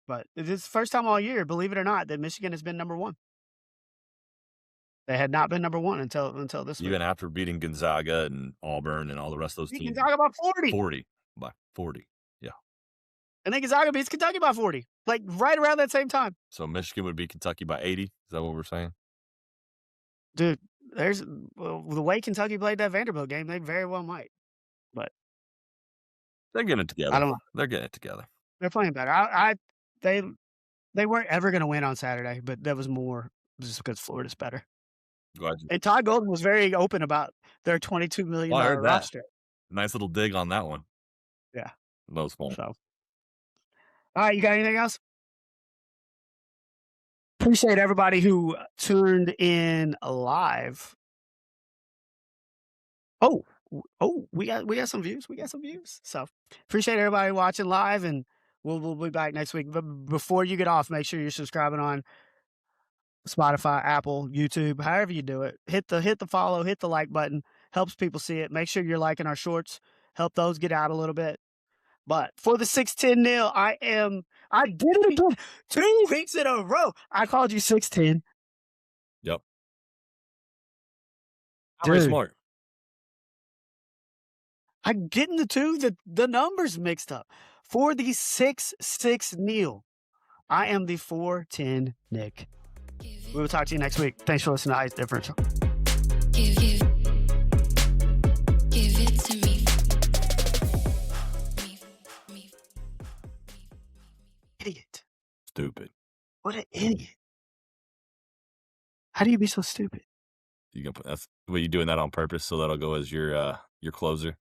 But it's the first time all year, believe it or not, that Michigan has been number 1. They had not been number 1 until this week. Even after beating Gonzaga and Auburn and all the rest of those teams. Gonzaga by 40. 40. By 40. Yeah. And then Gonzaga beats Kentucky by 40. Like right around that same time. So Michigan would beat Kentucky by 80. Is that what we're saying? Dude, the way Kentucky played that Vanderbilt game, they very well might. But they're getting it together. I don't know. They're getting it together. They're playing better. They weren't ever going to win on Saturday, but that was more just because Florida's better. And Todd Golden was very open about their $22 million roster. Nice little dig on that one. Yeah. That was fun. So. All right, you got anything else? Appreciate everybody who tuned in live. Oh, we got some views. So appreciate everybody watching live, and we'll be back next week. But before you get off, make sure you're subscribing on Spotify, Apple, YouTube, however you do it. Hit the follow, hit the like button. Helps people see it. Make sure you're liking our shorts. Help those get out a little bit. But for the 6'10" Neil, I did it again. 2 weeks in a row. I called you 6'10". Yep. Very smart. I'm getting the numbers mixed up. For the 6'6" Neil, I am the 4'10" Nick. We will talk to you next week. Thanks for listening to Height Differential. Give it to me. Idiot. Stupid. What an idiot. How do you be so stupid? Were you doing that on purpose so that'll go as your closer?